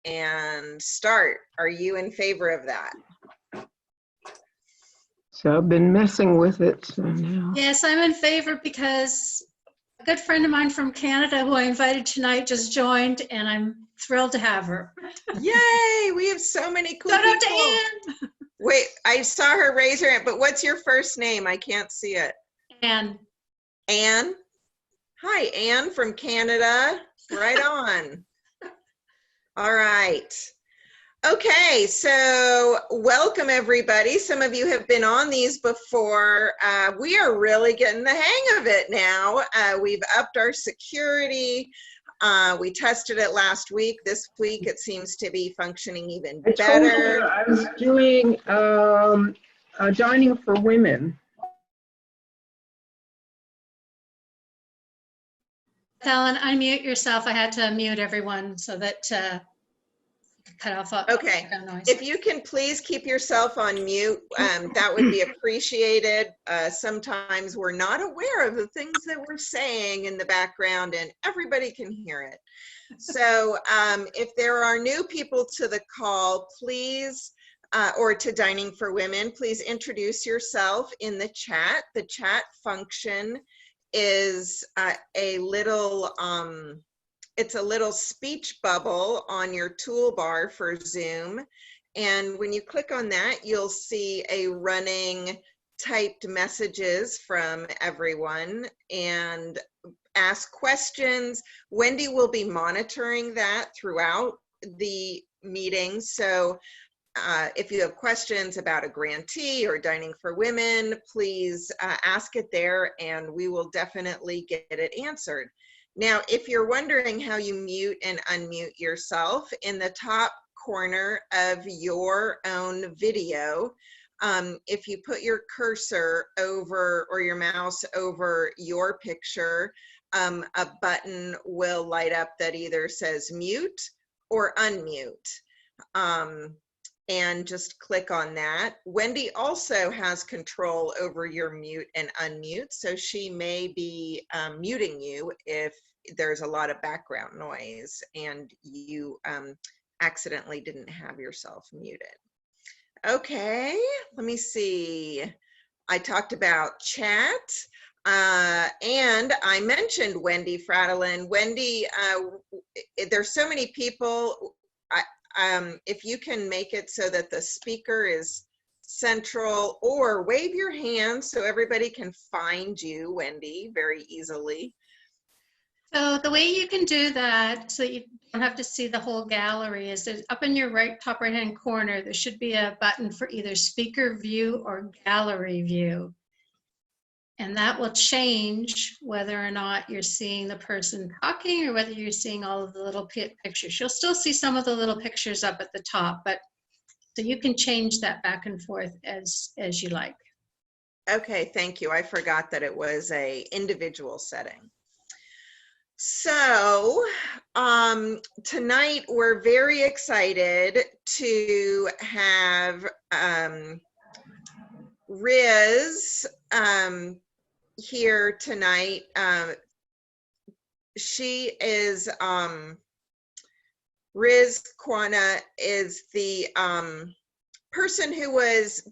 and start. Are you in favor of that? So I've been messing with it, so now. Yes, I'm in favor because a good friend of mine from Canada who I invited tonight just joined, and I'm thrilled to have her. Yay, we have so many cool Shout out to people. Anne. Wait, I saw her raise her hand, but what's your first name? I can't see it. Anne. Anne? Hi, Anne from Canada. Right on. All right. Okay, so welcome everybody. Some of you have been on these before. We are really getting the hang of it now. We've upped our security. We tested it last week. This week it seems to be functioning even I told you better. I was doing dining for women. Ellen, unmute yourself. I had to unmute everyone so that cut off Okay, background noise. if you can please keep yourself on mute, that would be appreciated. Sometimes we're not aware of the things that we're saying in the background and everybody can hear it. So if there are new people to the call, please, or to Dining for Women, please introduce yourself in the chat. The chat function is a little, it's a little speech bubble on your toolbar for Zoom. And when you click on that, you'll see a running typed messages from everyone and ask questions. Wendy will be monitoring that throughout the meeting. So if you have questions about a grantee or Dining for Women, please ask it there and we will definitely get it answered. Now, if you're wondering how you mute and unmute yourself, in the top corner of your own video, if you put your cursor over or your mouse over your picture, a button will light up that either says mute or unmute. And just click on that. Wendy also has control over your mute and unmute, so she may be muting you if there's a lot of background noise and you accidentally didn't have yourself muted. Okay, let me see. I talked about chat and I mentioned Wendy Fradlin. Wendy, there's so many people. If you can make it so that the speaker is central, or wave your hand so everybody can find you, Wendy, very easily. So the way you can do that, so you don't have to see the whole gallery, is there's up in your top right hand corner, there should be a button for either speaker view or gallery view. And that will change whether or not you're seeing the person talking or whether you're seeing all of the little pictures. You'll still see some of the little pictures up at the top, but so you can change that back and forth as you like. Okay, thank you. I forgot that it was a individual setting. So tonight we're very excited to have Riz here tonight. She is Riz Kwana is the person who was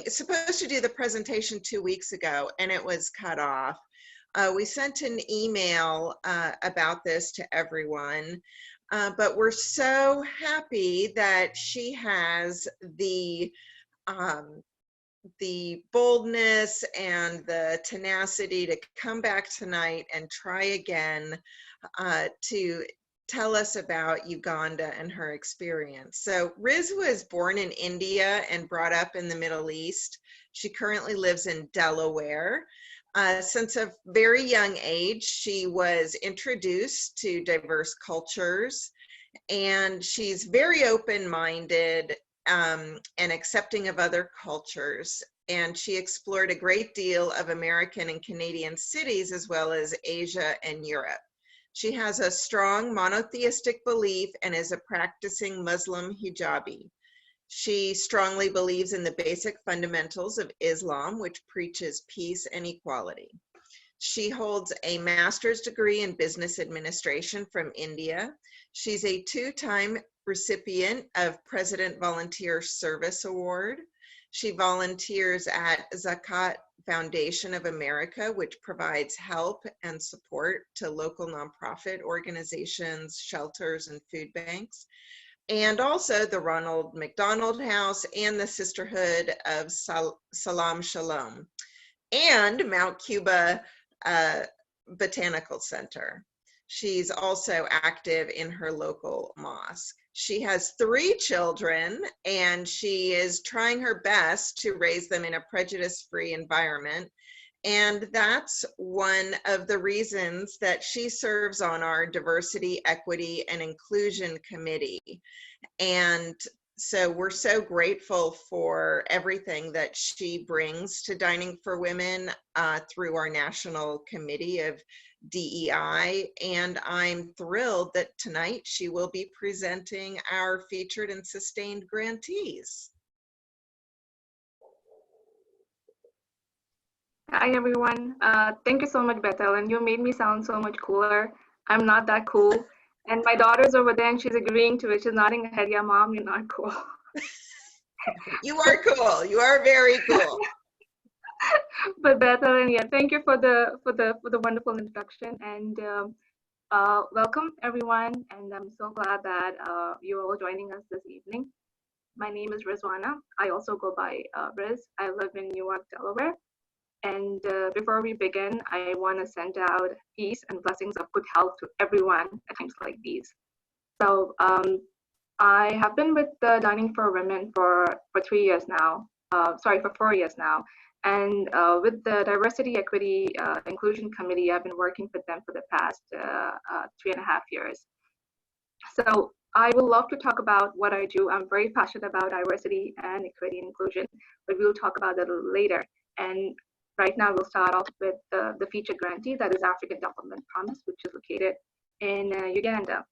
supposed to do the presentation 2 weeks ago, and it was cut off. We sent an email about this to everyone, but we're so happy that she has the boldness and the tenacity to come back tonight and try again to tell us about Uganda and her experience. So Riz was born in India and brought up in the Middle East. She currently lives in Delaware. Since a very young age, she was introduced to diverse cultures, and she's very open-minded and accepting of other cultures. And she explored a great deal of American and Canadian cities, as well as Asia and Europe. She has a strong monotheistic belief and is a practicing Muslim hijabi. She strongly believes in the basic fundamentals of Islam, which preaches peace and equality. She holds a master's degree in business administration from India. She's a two-time recipient of President Volunteer Service Award. She volunteers at Zakat Foundation of America, which provides help and support to local nonprofit organizations, shelters, and food banks, and also the Ronald McDonald House and the Sisterhood of Salam Shalom, and Mount Cuba Botanical Center. She's also active in her local mosque. She has 3 children, and she is trying her best to raise them in a prejudice-free environment. And that's one of the reasons that she serves on our Diversity, Equity, and Inclusion Committee. And so we're so grateful for everything that she brings to Dining for Women through our National Committee of DEI. And I'm thrilled that tonight she will be presenting our featured and sustained grantees. Hi, everyone. Thank you so much, Bethel, and you made me sound so much cooler. I'm not that cool. And my daughter's over there, and she's agreeing to it. She's nodding her head, yeah, Mom, you're not cool. You are cool. You are very cool. But Bethel, and yeah, thank you for the wonderful introduction, and welcome, everyone. And I'm so glad that you're all joining us this evening. My name is Rizwana. I also go by Riz. I live in Newark, Delaware. And before we begin, I want to send out peace and blessings of good health to everyone at times like these. So I have been with the Dining for Women for 3 years now. For 4 years now. And with the Diversity, Equity, Inclusion Committee, I've been working with them for the past 3.5 years. So I would love to talk about what I do. I'm very passionate about diversity and equity and inclusion, but we'll talk about that a little later. And right now, we'll start off with the featured grantee, that is African Development Promise, which is located in Uganda.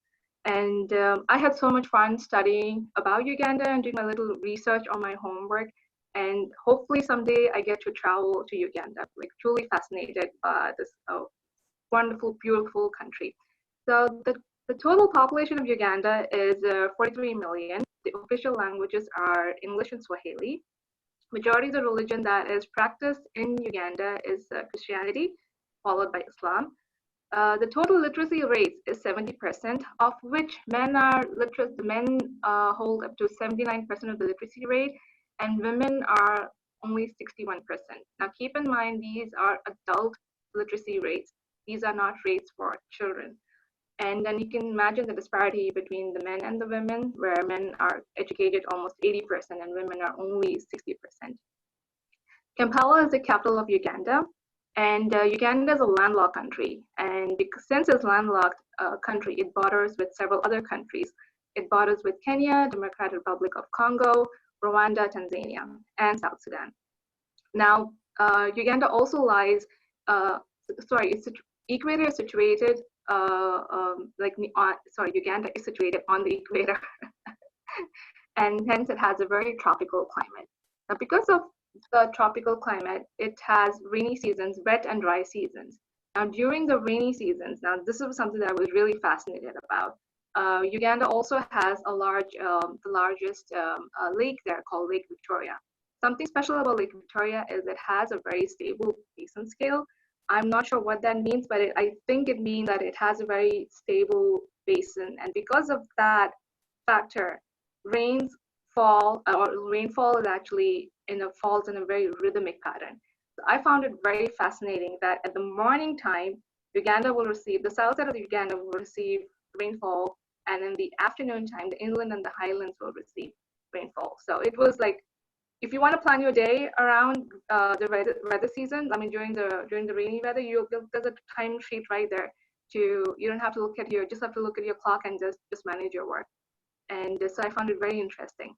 And I had so much fun studying about Uganda and doing a little research on my homework. And hopefully someday I get to travel to Uganda, like truly fascinated by this wonderful, beautiful country. So the total population of Uganda is 43 million. The official languages are English and Swahili. Majority of the religion that is practiced in Uganda is Christianity, followed by Islam. The total literacy rate is 70%, of which men are literate. The men hold up to 79% of the literacy rate, and women are only 61%. Now, keep in mind, these are adult literacy rates. These are not rates for children. And then you can imagine the disparity between the men and the women, where men are educated almost 80% and women are only 60%. Kampala is the capital of Uganda, and Uganda is a landlocked country. And since it's a landlocked country, it borders with several other countries. It borders with Kenya, Democratic Republic of Congo, Rwanda, Tanzania, and South Sudan. Now, Uganda also lies, Equator is situated, Uganda is situated on the equator, and hence it has a very tropical climate. Now, because of the tropical climate, it has rainy seasons, wet and dry seasons. Now, during the rainy seasons, now this is something that I was really fascinated about. Uganda also has a the largest lake there called Lake Victoria. Something special about Lake Victoria is it has a very stable basin scale. I'm not sure what that means, but I think it means that it has a very stable basin. And because of that factor, rainfall is actually falls in a very rhythmic pattern. So I found it very fascinating that at the morning time, the south side of Uganda will receive rainfall, and in the afternoon time, the inland and the highlands will receive rainfall. So it was like, if you want to plan your day around the weather season, I mean during the rainy weather, there's a time sheet right there. You don't have to look at just have to look at your clock and just manage your work. And so I found it very interesting.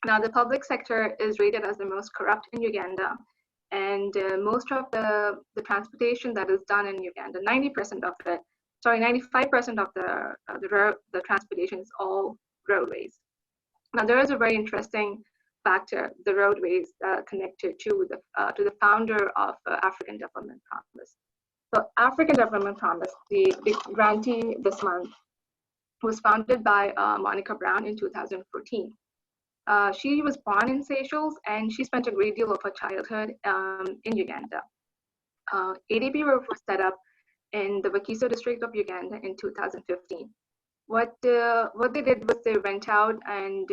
Now, the public sector is rated as the most corrupt in Uganda, and most of the transportation that is done in Uganda, 95% of the transportation is all roadways. Now, there is a very interesting factor, the roadways connected to the founder of African Development Promise. So African Development Promise, the grantee this month, was founded by Monica Brown in 2014. She was born in Seychelles, and she spent a great deal of her childhood in Uganda. ADB was set up in the Wakiso district of Uganda in 2015. What they did was they went out and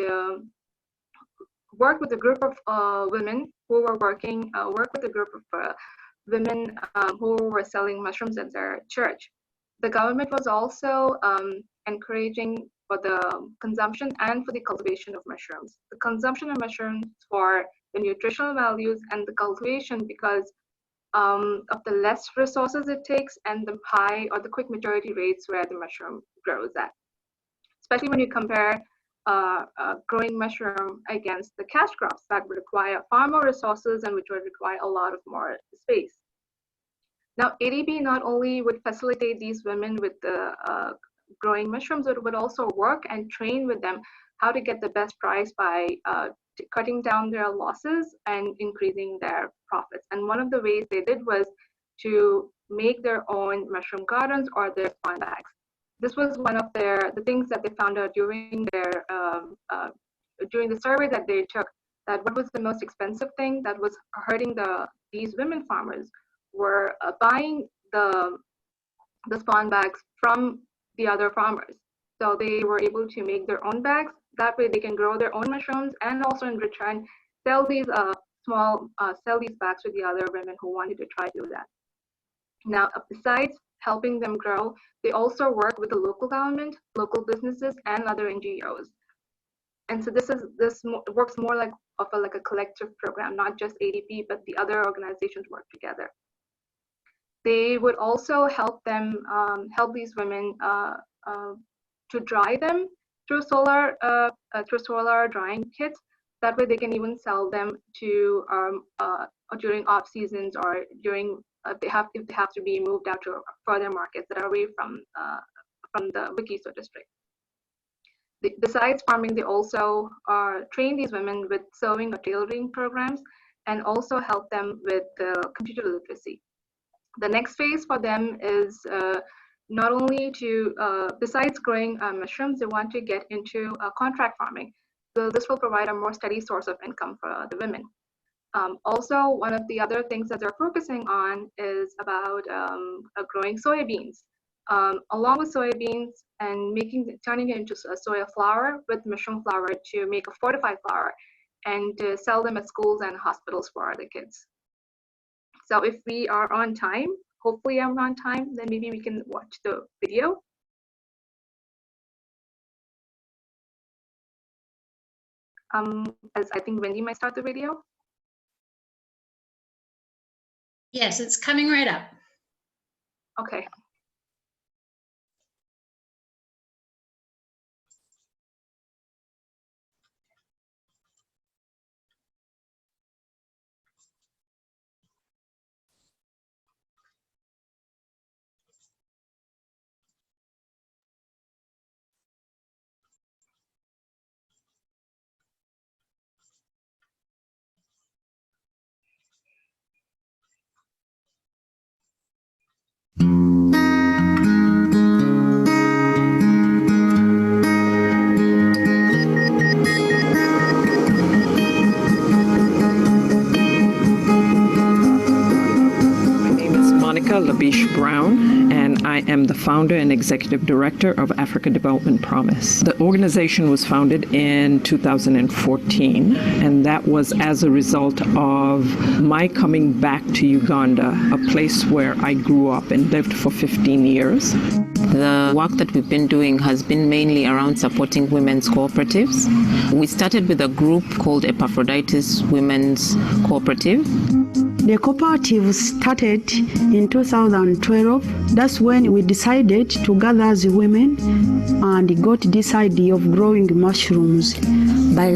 worked with a group of women who were worked with a group of women who were selling mushrooms at their church. The government was also encouraging for the consumption and for the cultivation of mushrooms. The consumption of mushrooms for the nutritional values, and the cultivation because of the less resources it takes and the high or the quick maturity rates where the mushroom grows at. Especially when you compare growing mushroom against the cash crops that would require far more resources and which would require a lot of more space. Now, ADB not only would facilitate these women with the growing mushrooms, it would also work and train with them how to get the best price by cutting down their losses and increasing their profits. And one of the ways they did was to make their own mushroom gardens or their spawn bags. This was one of the things that they found out during their during the survey that they took, that what was the most expensive thing that was hurting these women farmers were buying the spawn bags from the other farmers. So they were able to make their own bags. That way they can grow their own mushrooms and also in return sell these sell these bags to the other women who wanted to try to do that. Now, besides helping them grow, they also work with the local government, local businesses, and other NGOs. And so this works more like a collective program, not just ADB, but the other organizations work together. They would also help them, help these women to dry them through solar drying kits. That way they can even sell them to during off seasons or during if they have to be moved out to further markets that are away from the Wakiso district. Besides farming, they also train these women with sewing or tailoring programs and also help them with computer literacy. The next phase for them is not only to, besides growing mushrooms, they want to get into contract farming. So this will provide a more steady source of income for the women. Also, one of the other things that they're focusing on is about growing soybeans. Along with soybeans and turning it into soya flour with mushroom flour to make a fortified flour and to sell them at schools and hospitals for the kids. So if we are on time, hopefully I'm on time, then maybe we can watch the video. As I think Wendy might start the video. Yes, it's coming right up. Okay. Labiche Brown, and I am the founder and executive director of Africa Development Promise. The organization was founded in 2014, and that was as a result of my coming back to Uganda, a place where I grew up and lived for 15 years. The work that we've been doing has been mainly around supporting women's cooperatives. We started with a group called Epaphroditus Women's Cooperative. The cooperative started in 2012. That's when we decided to gather as women and got this idea of growing mushrooms.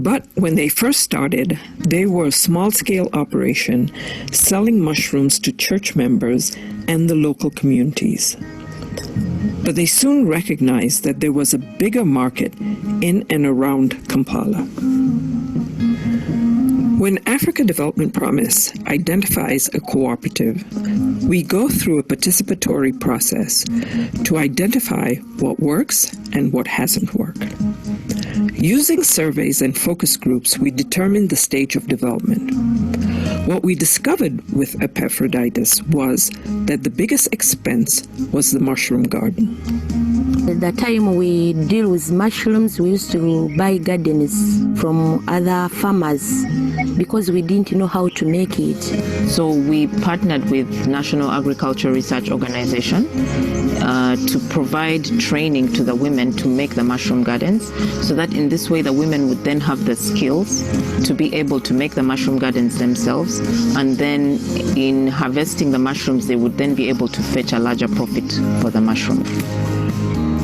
But when they first started, they were a small-scale operation selling mushrooms to church members and the local communities. But they soon recognized that there was a bigger market in and around Kampala. When Africa Development Promise identifies a cooperative, we go through a participatory process to identify what works and what hasn't worked. Using surveys and focus groups, we determine the stage of development. What we discovered with Epaphroditus was that the biggest expense was the mushroom garden. At the time we deal with mushrooms, we used to buy gardens from other farmers because we didn't know how to make it. So we partnered with National Agriculture Research Organization to provide training to the women to make the mushroom gardens, so that in this way the women would then have the skills to be able to make the mushroom gardens themselves, and then in harvesting the mushrooms they would then be able to fetch a larger profit for the mushroom.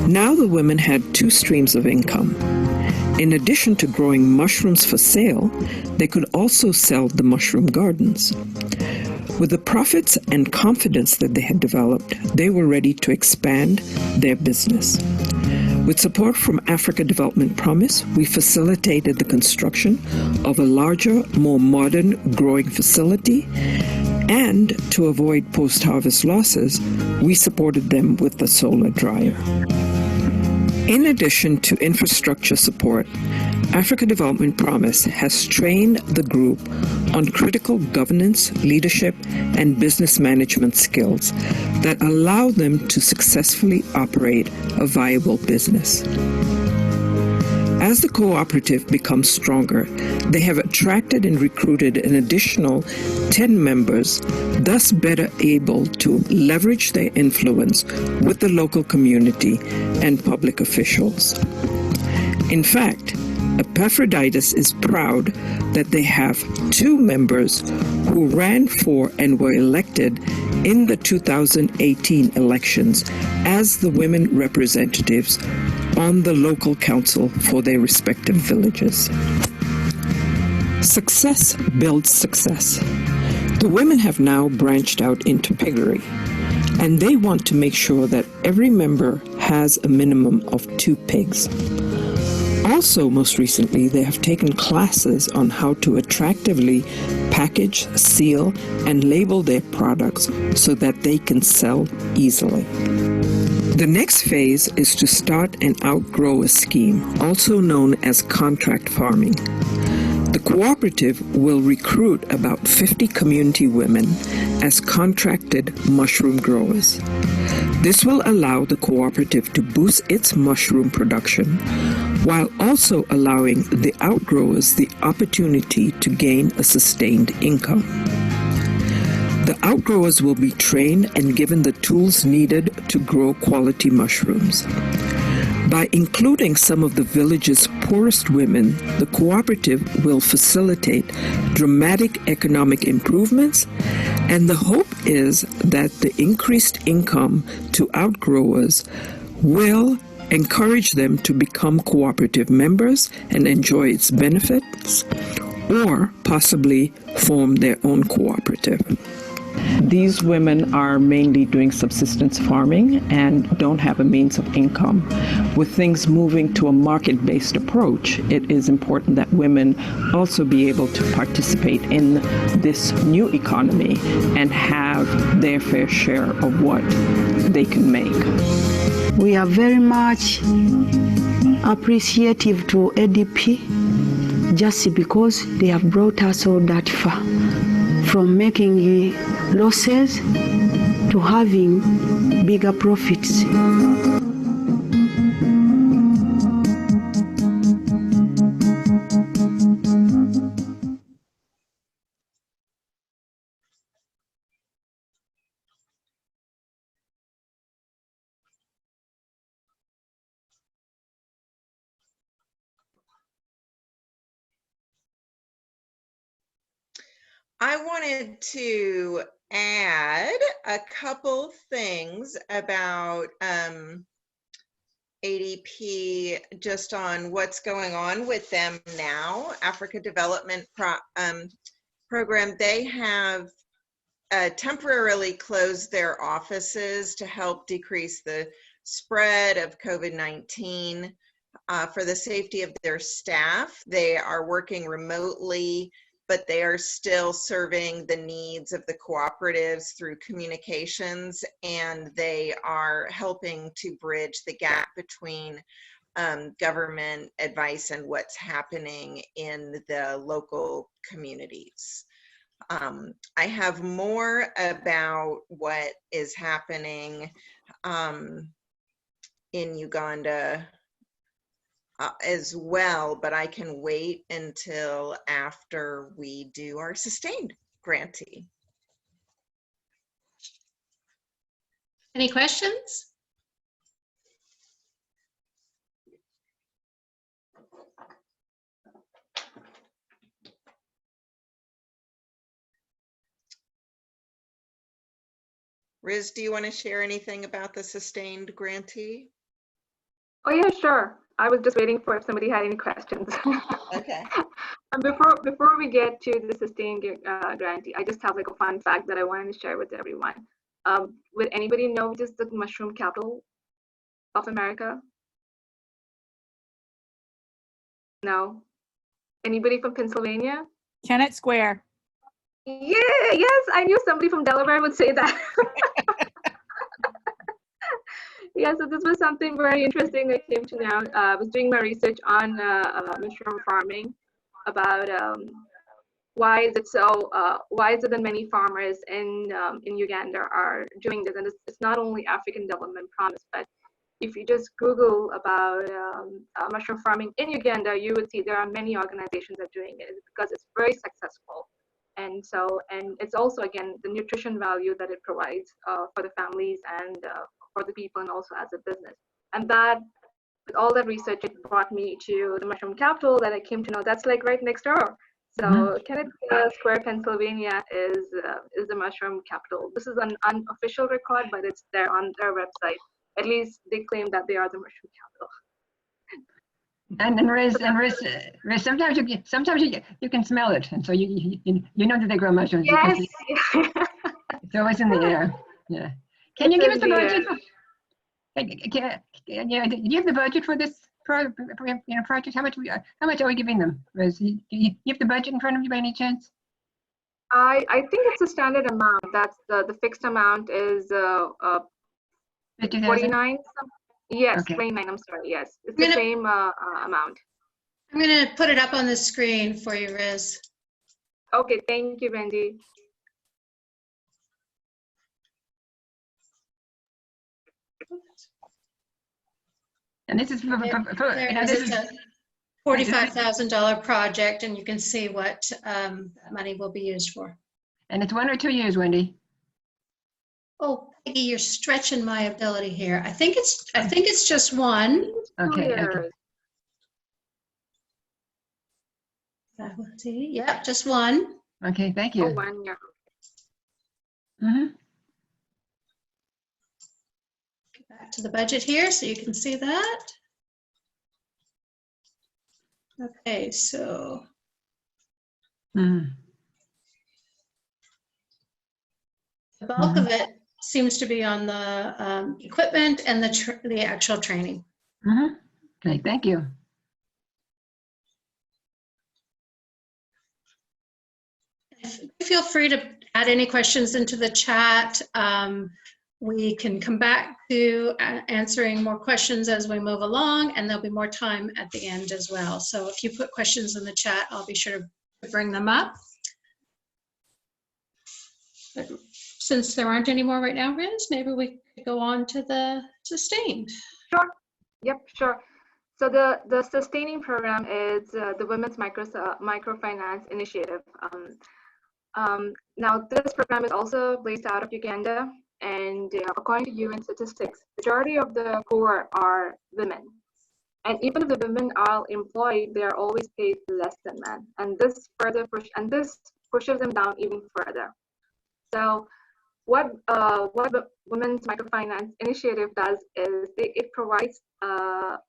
Now the women had two streams of income. In addition to growing mushrooms for sale, they could also sell the mushroom gardens. With the profits and confidence that they had developed, they were ready to expand their business. With support from Africa Development Promise, we facilitated the construction of a larger, more modern growing facility, and to avoid post-harvest losses, we supported them with the solar dryer. In addition to infrastructure support, Africa Development Promise has trained the group on critical governance, leadership, and business management skills that allow them to successfully operate a viable business. As the cooperative becomes stronger, they have attracted and recruited an additional 10 members, thus better able to leverage their influence with the local community and public officials. In fact, Epaphroditus is proud that they have 2 members who ran for and were elected in the 2018 elections as the women representatives on the local council for their respective villages. Success builds success. The women have now branched out into piggery, and they want to make sure that every member has a minimum of 2 pigs. Also, most recently, they have taken classes on how to attractively package, seal, and label their products so that they can sell easily. The next phase is to start an outgrower scheme, also known as contract farming. The cooperative will recruit about 50 community women as contracted mushroom growers. This will allow the cooperative to boost its mushroom production, while also allowing the outgrowers the opportunity to gain a sustained income. The outgrowers will be trained and given the tools needed to grow quality mushrooms. By including some of the village's poorest women, the cooperative will facilitate dramatic economic improvements, and the hope is that the increased income to outgrowers will encourage them to become cooperative members and enjoy its benefits, or possibly form their own cooperative. These women are mainly doing subsistence farming and don't have a means of income. With things moving to a market-based approach, it is important that women also be able to participate in this new economy and have their fair share of what they can make. We are very much appreciative to ADP just because they have brought us all that far, from making losses to having bigger profits. I wanted to add a couple things about ADP, just on what's going on with them now. Africa Development Program, they have temporarily closed their offices to help decrease the spread of COVID-19. For the safety of their staff, they are working remotely but they are still serving the needs of the cooperatives through communications, and they are helping to bridge the gap between government advice and what's happening in the local communities. I have more about what is happening in Uganda as well, but I can wait until after we do our sustained grantee. Any questions? Riz, do you want to share anything about the sustained grantee? Oh yeah, sure. I was just waiting for if somebody had any questions. Okay. And before we get to the sustained grantee, I just have like a fun fact that I wanted to share with everyone. Would anybody know what is the mushroom capital of America? No. Anybody from Pennsylvania? Kennett Square. Yeah, yes, I knew somebody from Delaware would say that. Yeah, so this was something very interesting I came to know. I was doing my research on mushroom farming, about why is it that many farmers in Uganda are doing this, and it's not only African Development Promise, but if you just Google about mushroom farming in Uganda, you would see there are many organizations that are doing it because it's very successful. And it's also, again, the nutrition value that it provides for the families and for the people, and also as a business. And that, with all that research, it brought me to the mushroom capital that I came to know. That's like right next door. So Kennett Square, Pennsylvania is the mushroom capital. This is an unofficial record, but it's there on their website. At least they claim that they are the mushroom capital. And Riz, sometimes you can smell it, and so you know that they grow mushrooms. Yes. It's always in the air. Yeah. Can you give us the budget? Do you have the budget for this project? How much are we giving them? Riz, do you have the budget in front of you by any chance? I think it's a standard amount. That's the fixed amount is 49. Yes, Okay. 29. I'm sorry. Yes, it's the same amount. I'm going to put it up on the screen for you, Riz. Okay, thank you, Wendy. And this is for There it is. this It's is a $45,000 project, and you can see what that money will be used for. and it's 1 or 2 years, Wendy. Oh, Peggy, you're stretching my ability here. I think it's just one. Okay. Years. See, yep, just one. Okay. Thank Oh, you. 1 year. Get back to the budget here so you can see that. Okay, so the bulk of it seems to be on the equipment and the actual training. Okay. Thank you. Feel free to add any questions into the chat. We can come back to answering more questions as we move along, and there'll be more time at the end as well. So if you put questions in the chat, I'll be sure to bring them up. But since there aren't any more right now, Riz, maybe we could go on to the sustained. Sure. Yep, sure. So the sustaining program is the Women's Microfinance Initiative. Now, this program is also based out of Uganda, and according to UN statistics, majority of the poor are women. And even if the women are employed, they are always paid less than men. And this pushes them down even further. So what the Women's Microfinance Initiative does is it provides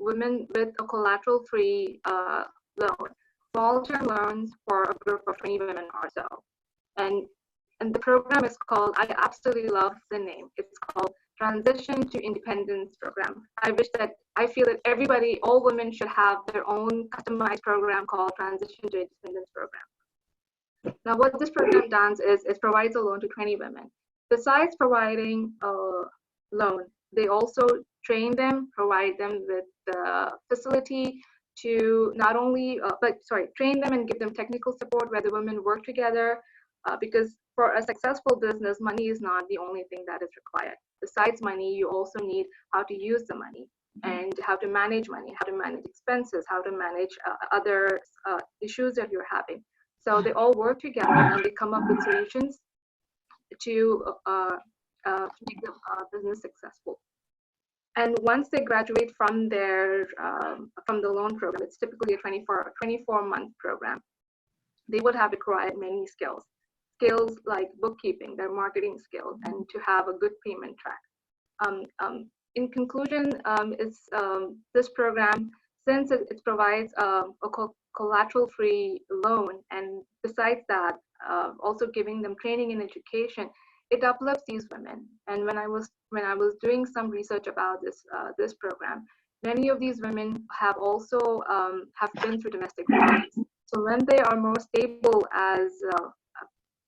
women with a collateral-free loan, small-term loans for a group of 20 women or so. And the program is called, I absolutely love the name, it's called Transition to Independence Program. I feel that everybody, all women should have their own customized program called Transition to Independence Program. Now, what this program does is it provides a loan to 20 women. Besides providing a loan, they also train them, provide them with the facility to not only, train them and give them technical support where the women work together, because for a successful business, money is not the only thing that is required. Besides money, you also need how to use the money and how to manage money, how to manage expenses, how to manage other issues that you're having. So they all work together and they come up with solutions to make the business successful. And once they graduate from their from the loan program, it's typically a 24-month program. They would have acquired many skills like bookkeeping, their marketing skills, and to have a good payment track. In conclusion, this program, since it provides a collateral-free loan, and besides that, also giving them training and education, it uplifts these women. And when I was doing some research about this program, many of these women have also have been through domestic violence. So when they are more stable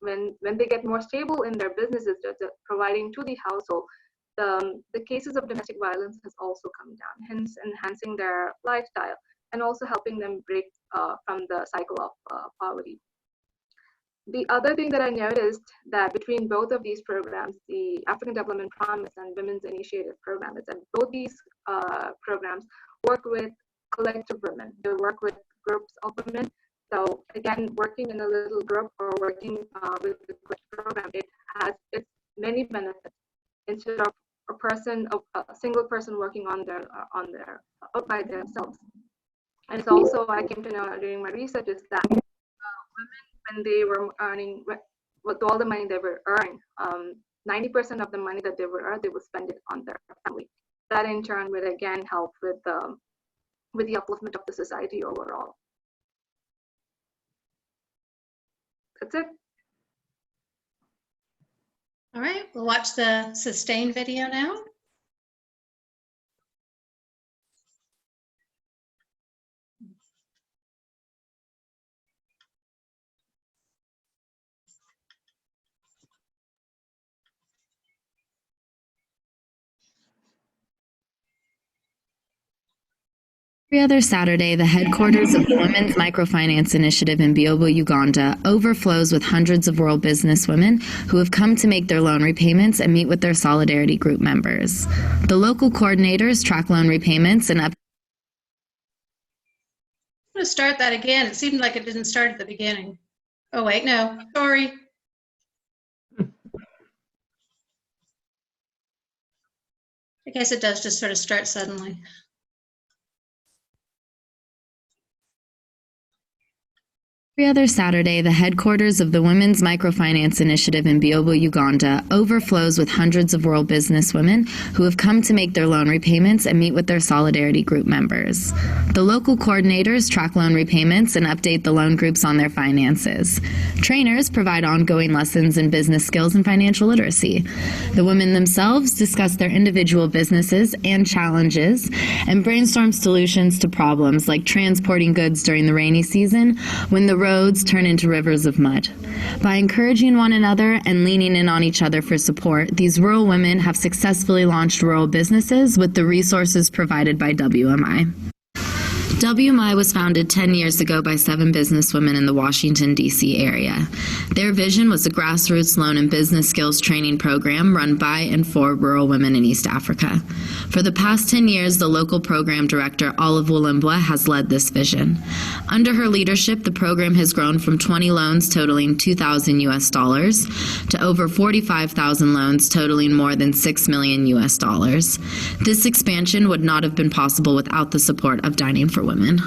when they get more stable in their businesses that they're providing to the household, the cases of domestic violence has also come down, hence enhancing their lifestyle and also helping them break from the cycle of poverty. The other thing that I noticed that between both of these programs, the African Development Promise and Women's Initiative Program, is that both these programs work with collective women. They work with groups of women. So again, working in a little group or working with the program, it has its many benefits instead of a single person working on their out by themselves. And it's also, I came to know during my research, is that women, when they were earning, with all the money they were earning, 90% of the money that they would earn, they would spend it on their family. That in turn would again help with the upliftment of the society overall. That's it. All right, we'll watch the Sustain video now. Every other Saturday, the headquarters of the Women's Microfinance Initiative in Biobo, Uganda, overflows with hundreds of rural businesswomen who have come to make their loan repayments and meet with their Solidarity Group members. The local coordinators track loan repayments and I'm going to start that again. It seemed like it didn't start at the beginning. Oh, wait, no, sorry. I guess it does just sort of start suddenly. Every other Saturday, the headquarters of the Women's Microfinance Initiative in Biobo, Uganda, overflows with hundreds of rural businesswomen who have come to make their loan repayments and meet with their Solidarity Group members. The local coordinators track loan repayments and update the loan groups on their finances. Trainers provide ongoing lessons in business skills and financial literacy. The women themselves discuss their individual businesses and challenges and brainstorm solutions to problems like transporting goods during the rainy season when the roads turn into rivers of mud. By encouraging one another and leaning in on each other for support, these rural women have successfully launched rural businesses with the resources provided by WMI. WMI was founded 10 years ago by 7 businesswomen in the Washington, D.C. area. Their vision was a grassroots loan and business skills training program run by and for rural women in East Africa. For the past 10 years, the local program director, Olive Wulimbwa, has led this vision. Under her leadership, the program has grown from 20 loans totaling $2,000 to over 45,000 loans totaling more than $6 million. This expansion would not have been possible without the support of Dining for Women.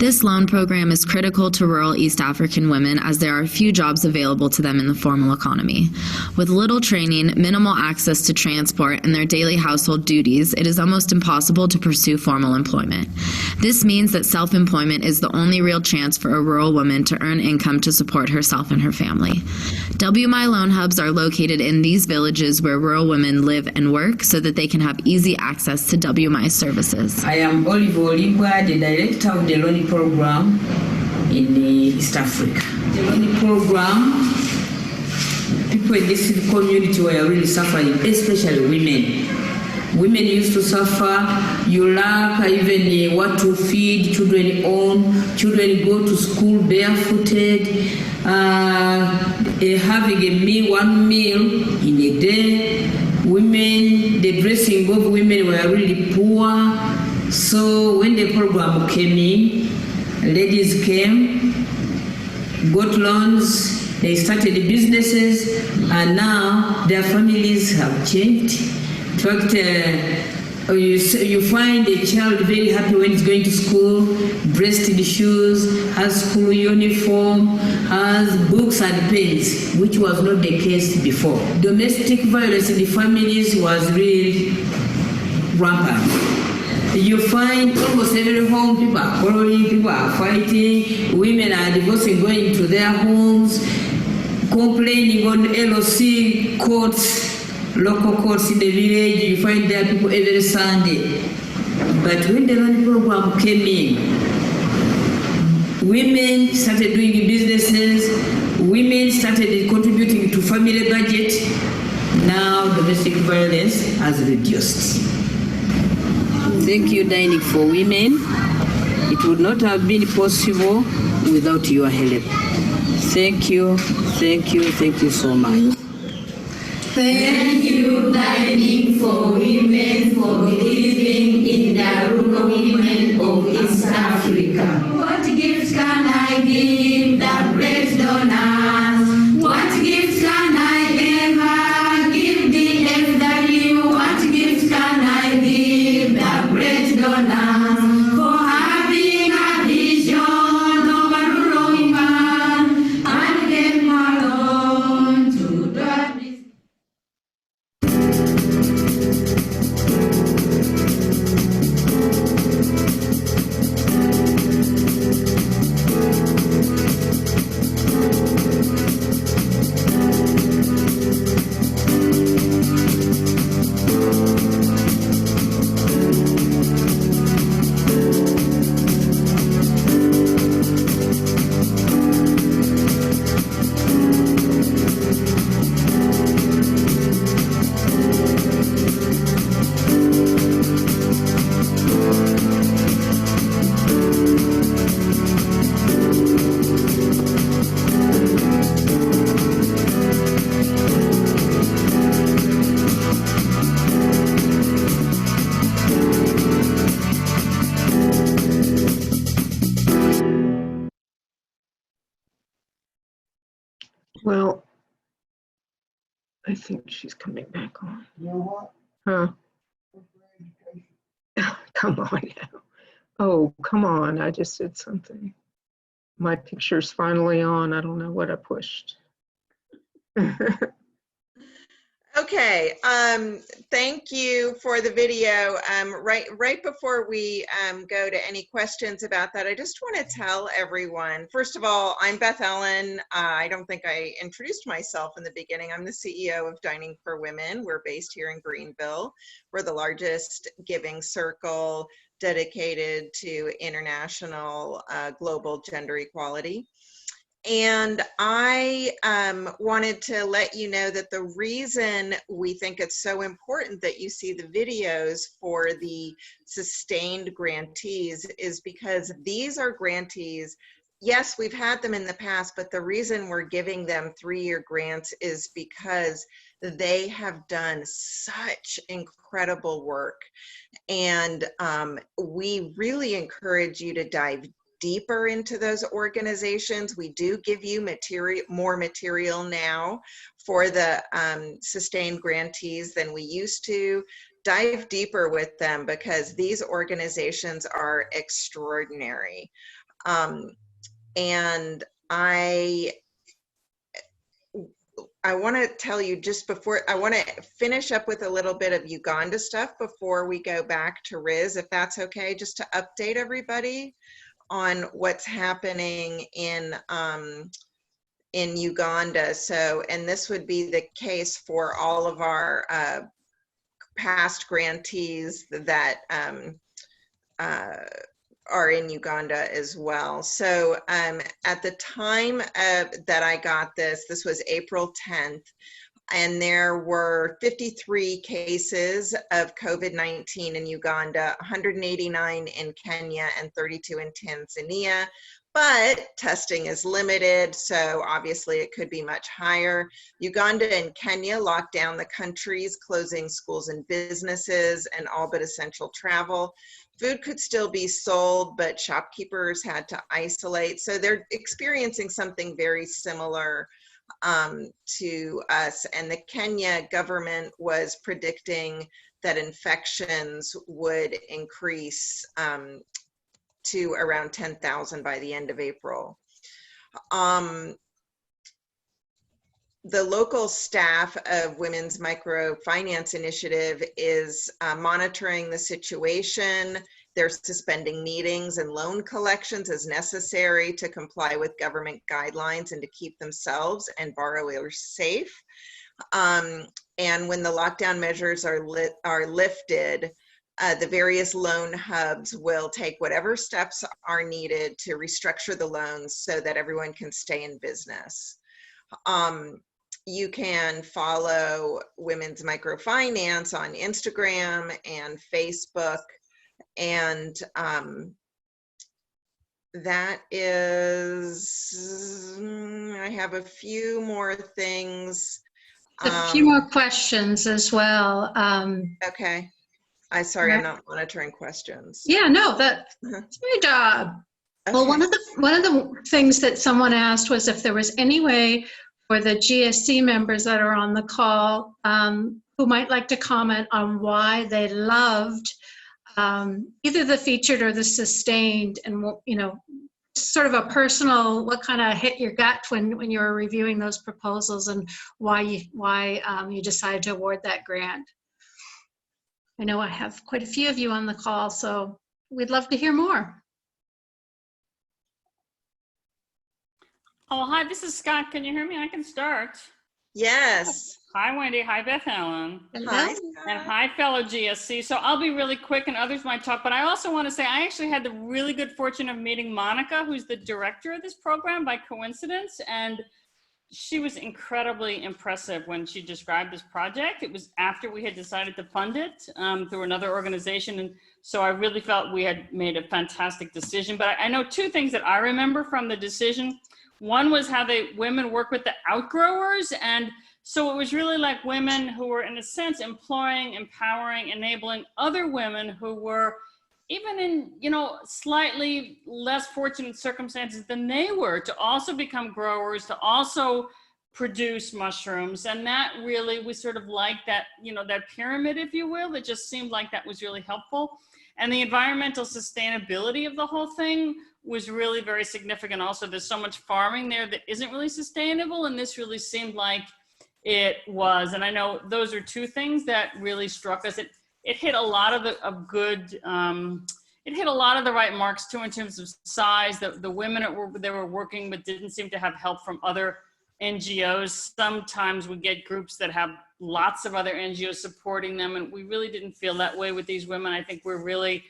This loan program is critical to rural East African women as there are few jobs available to them in the formal economy. With little training, minimal access to transport, and their daily household duties, it is almost impossible to pursue formal employment. This means that self-employment is the only real chance for a rural woman to earn income to support herself and her family. WMI loan hubs are located in these villages where rural women live and work so that they can have easy access to WMI services. I am Olive Wulimbwa, the director of the loan program in East Africa. The program, people in this community were really suffering, especially women. Women used to suffer. You lack even what to feed children on. Children go to school barefooted. Having one meal in a day. Women, the dressing of women were really poor. So when the program came in, ladies came, got loans, they started businesses, and now their families have changed. In fact, you find a child very happy when he's going to school, dressed in shoes, has school uniform, has books and pens, which was not the case before. Domestic violence in the families was really rampant. You find almost every home people are quarreling, people are fighting, women are divorcing, going to their homes, complaining on LOC courts, local courts in the village. You find there people every Sunday. But when the learning program came in, women started doing businesses, women started contributing to family budget. Now domestic violence has reduced. Thank you, Dining for Women. It would not have been possible without your help. Thank you, thank you, thank you so much. Thank you, Dining for Women, for believing in the rural women of East Africa. What gifts can I give the great donors? What gifts can I ever give the FW? What gifts can I give the great donors? For having a vision of a rural woman and came along to do this. Well, I think she's coming back on. You know what? Huh? Come on now. Oh, come on. I just said something. My picture's finally on. I don't know what I pushed. Okay, thank you for the video. Right before we go to any questions about that, I just want to tell everyone, first of all, I'm Beth Ellen. I don't think I introduced myself in the beginning. I'm the CEO of Dining for Women. We're based here in Greenville. We're the largest giving circle dedicated to international global gender equality. And I wanted to let you know that the reason we think it's so important that you see the videos for the sustained grantees is because these are grantees. Yes, we've had them in the past, but the reason we're giving them 3-year grants is because they have done such incredible work. And we really encourage you to dive deeper into those organizations. We do give you more material now for the sustained grantees than we used to. Dive deeper with them because these organizations are extraordinary. And I want to tell you just before, I want to finish up with a little bit of Uganda stuff before we go back to Riz, if that's okay, just to update everybody on what's happening in Uganda. So, and this would be the case for all of our past grantees that are in Uganda as well. So at the time that I got this was April 10th, and there were 53 cases of COVID-19 in Uganda, 189 in Kenya, and 32 in Tanzania. But testing is limited, so obviously it could be much higher. Uganda and Kenya locked down the countries, closing schools and businesses and all but essential travel. Food could still be sold, but shopkeepers had to isolate. So they're experiencing something very similar to us. And the Kenya government was predicting that infections would increase to around 10,000 by the end of April. The local staff of Women's Microfinance Initiative is monitoring the situation. They're suspending meetings and loan collections as necessary to comply with government guidelines and to keep themselves and borrowers safe. And when the lockdown measures are lifted, the various loan hubs will take whatever steps are needed to restructure the loans so that everyone can stay in business. You can follow Women's Microfinance on Instagram and Facebook, and that is, I have a few more things. A few more questions as well. Okay. Sorry, I'm not monitoring questions. Yeah, no, that's my job. Okay. Well, one of the things that someone asked was if there was any way for the GSC members that are on the call who might like to comment on why they loved either the featured or the sustained, and sort of a personal, what kind of hit your gut when you were reviewing those proposals, and why you decided to award that grant. I know I have quite a few of you on the call, so we'd love to hear more. Oh, hi, this is Scott. Can you hear me? I can start. Yes. Hi, Wendy. Hi, Beth Helen. Hi. And hi, fellow GSC. So I'll be really quick and others might talk, but I also want to say I actually had the really good fortune of meeting Monica, who's the director of this program by coincidence. And she was incredibly impressive when she described this project. It was after we had decided to fund it through another organization. And so I really felt we had made a fantastic decision. But I know two things that I remember from the decision. One was how the women work with the outgrowers. And so it was really like women who were, in a sense, employing, empowering, enabling other women who were even in, slightly less fortunate circumstances than they were, to also become growers, to also produce mushrooms. And that really was sort of like that, that pyramid, if you will. It just seemed like that was really helpful. And the environmental sustainability of the whole thing was really very significant. Also, there's so much farming there that isn't really sustainable, and this really seemed like it was. And I know those are two things that really struck us. It hit a lot of the good, it hit a lot of the right marks too in terms of size. The women they were working with didn't seem to have help from other NGOs. Sometimes we get groups that have lots of other NGOs supporting them, and we really didn't feel that way with these women. I think we're really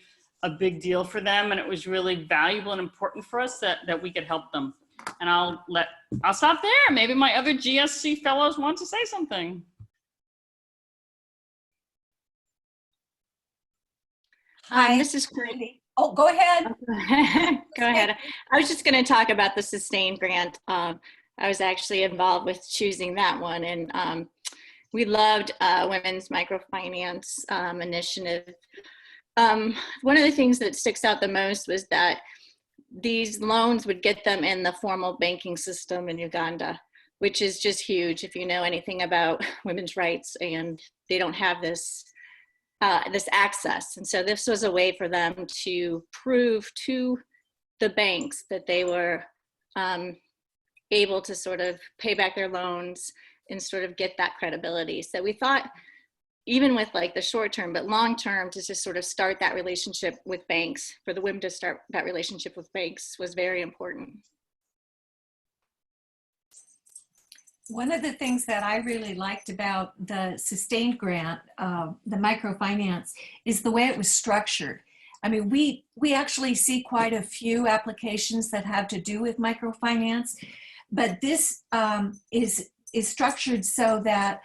a big deal for them, and it was really valuable and important for us that we could help them. And I'll stop there. Maybe my other GSC fellows want to say something. Hi, this is Christy. Oh, go ahead. Go ahead. I was just going to talk about the Sustain grant. I was actually involved with choosing that one, and we loved Women's Microfinance Initiative. One of the things that sticks out the most was that these loans would get them in the formal banking system in Uganda, which is just huge if you know anything about women's rights, and they don't have this access. And so this was a way for them to prove to the banks that they were able to sort of pay back their loans and sort of get that credibility. So we thought, even with like the short term, but long term, to just sort of start that relationship with banks, for the women to start that relationship with banks was very important. One of the things that I really liked about the Sustained grant, the microfinance, is the way it was structured. I mean, we actually see quite a few applications that have to do with microfinance, but this is structured so that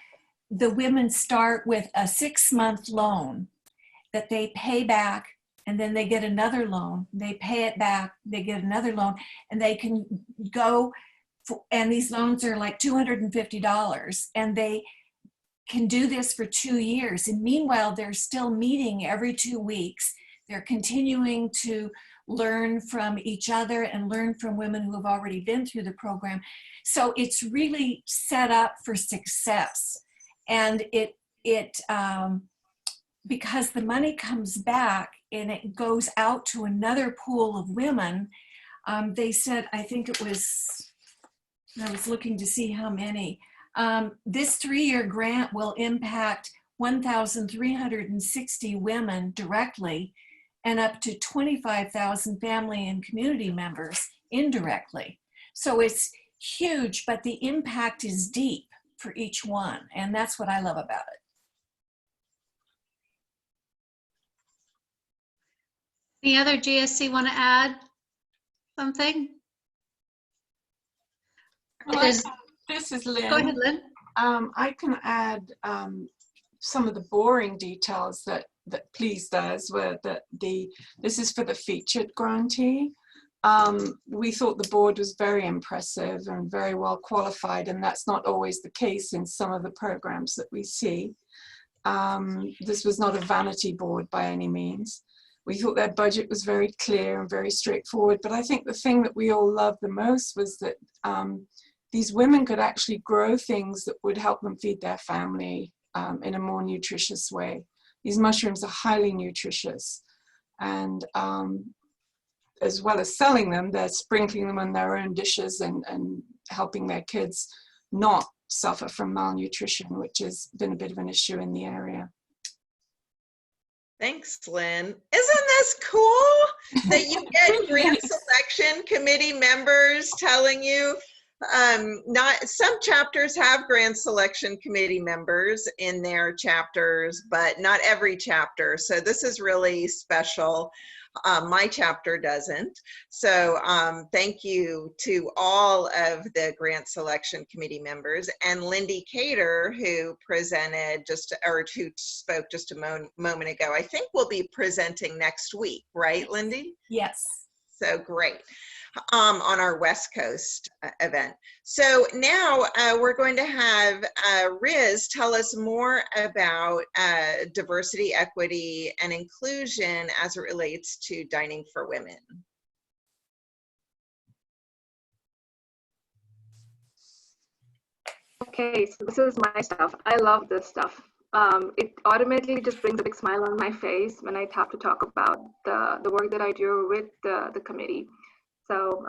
the women start with a 6-month loan that they pay back, and then they get another loan. They pay it back, they get another loan, and they can go, and these loans are like $250, and they can do this for 2 years. And meanwhile, they're still meeting every 2 weeks. They're continuing to learn from each other and learn from women who have already been through the program. So it's really set up for success. And because the money comes back and it goes out to another pool of women, they said, I think it was, I was looking to see how many. This 3-year grant will impact 1,360 women directly and up to 25,000 family and community members indirectly. So it's huge, but the impact is deep for each one. And that's what I love about it. Any other GSC want to add something? This is Lynn. Go ahead, Lynn. I can add some of the boring details that Please does, where this is for the featured grantee. We thought the board was very impressive and very well qualified, and that's not always the case in some of the programs that we see. This was not a vanity board by any means. We thought their budget was very clear and very straightforward, but I think the thing that we all loved the most was that these women could actually grow things that would help them feed their family in a more nutritious way. These mushrooms are highly nutritious, and as well as selling them, they're sprinkling them on their own dishes and helping their kids not suffer from malnutrition, which has been a bit of an issue in the area. Thanks, Lynn. Isn't this cool that you get grant selection committee members telling you, some chapters have grant selection committee members in their chapters, but not every chapter. So this is really special. My chapter doesn't. So thank you to all of the grant selection committee members, and Lindy Cater, who presented who spoke just a moment ago. I think we'll be presenting next week, right, Lindy? Yes. So great. On our West Coast event. So now we're going to have Riz tell us more about diversity, equity, and inclusion as it relates to dining for women. Okay, so this is my stuff. I love this stuff. It automatically just brings a big smile on my face when I have to talk about the work that I do with the committee. So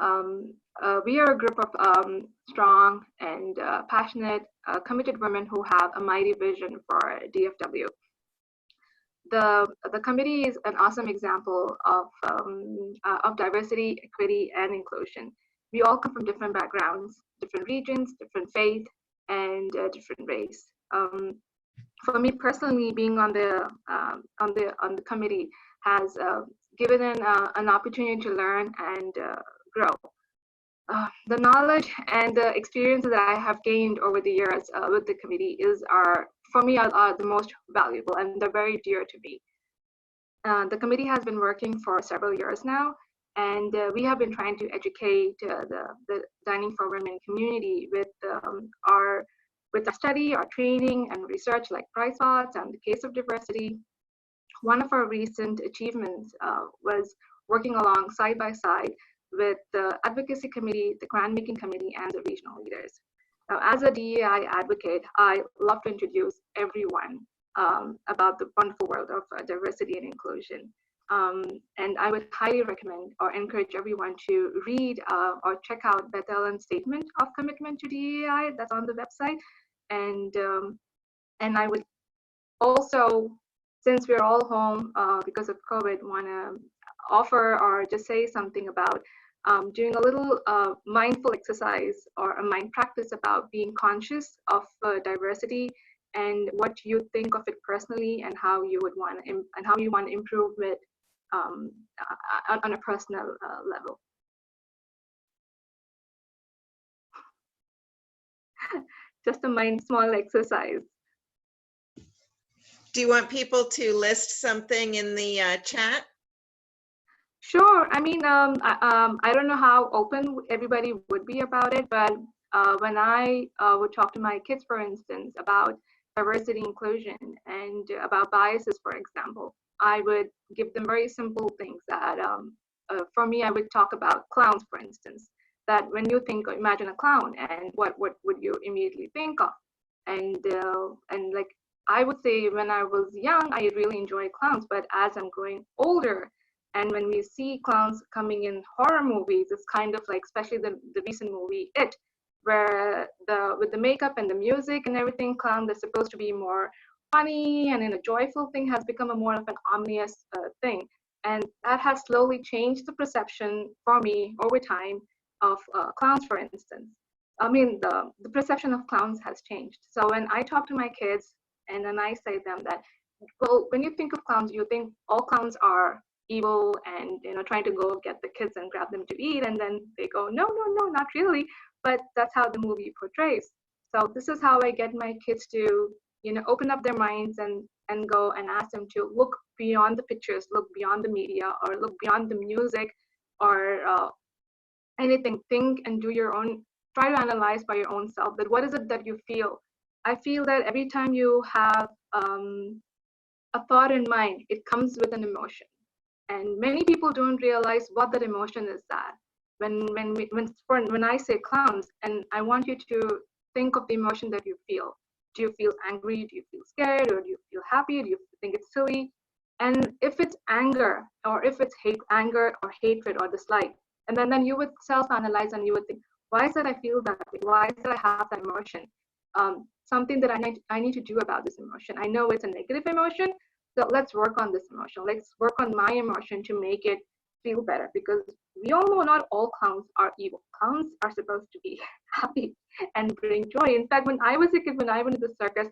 we are a group of strong and passionate, committed women who have a mighty vision for DFW. The committee is an awesome example of diversity, equity, and inclusion. We all come from different backgrounds, different regions, different faith, and different race. For me personally, being on the committee has given an opportunity to learn and grow. The knowledge and the experiences that I have gained over the years with the committee are the most valuable, and they're very dear to me. The committee has been working for several years now, and we have been trying to educate the Dining for Women community with our study, our training, and research like Price Spots and the Case of Diversity. One of our recent achievements was working along side by side with the advocacy committee, the grant making committee, and the regional leaders. Now, as a DEI advocate, I love to introduce everyone about the wonderful world of diversity and inclusion. And I would highly recommend or encourage everyone to read or check out Beth Ellen's statement of commitment to DEI that's on the website. And I would also, since we're all home because of COVID, want to offer or just say something about doing a little mindful exercise or a mind practice about being conscious of diversity and what you think of it personally and how you would want and how you want to improve it on a personal level. Just a small exercise. Do you want people to list something in the chat? Sure. I mean, I don't know how open everybody would be about it, but when I would talk to my kids, for instance, about diversity inclusion and about biases, for example, I would give them very simple things that, for me, I would talk about clowns, for instance, that when you imagine a clown, and what would you immediately think of? And like I would say, when I was young, I really enjoyed clowns, but as I'm growing older, and when we see clowns coming in horror movies, it's kind of like, especially the recent movie It, where with the makeup and the music and everything, clown is supposed to be more funny and in a joyful thing, has become a more of an ominous thing. And that has slowly changed the perception for me over time of clowns, for instance. I mean, the perception of clowns has changed. So when I talk to my kids and then I say to them that, well, when you think of clowns, you think all clowns are evil and, you know, trying to go get the kids and grab them to eat, and then they go, no, not really. But that's how the movie portrays. So this is how I get my kids to, you know, open up their minds and go and ask them to look beyond the pictures, look beyond the media, or look beyond the music, or anything. Think and do your own, try to analyze by your own self, that what is it that you feel. I feel that every time you have a thought in mind, it comes with an emotion. And many people don't realize what that emotion is. That when I say clowns, and I want you to think of the emotion that you feel. Do you feel angry? Do you feel scared? Or do you feel happy? Do you think it's silly? And if it's anger, or if it's anger or hatred or dislike, and then you would self-analyze and you would think, why is it I feel that way? Why is it I have that emotion? Something that I need to do about this emotion. I know it's a negative emotion, so let's work on this emotion. Let's work on my emotion to make it feel better, because we all know not all clowns are evil. Clowns are supposed to be happy and bring joy. In fact, when I was a kid, when I went to the circus,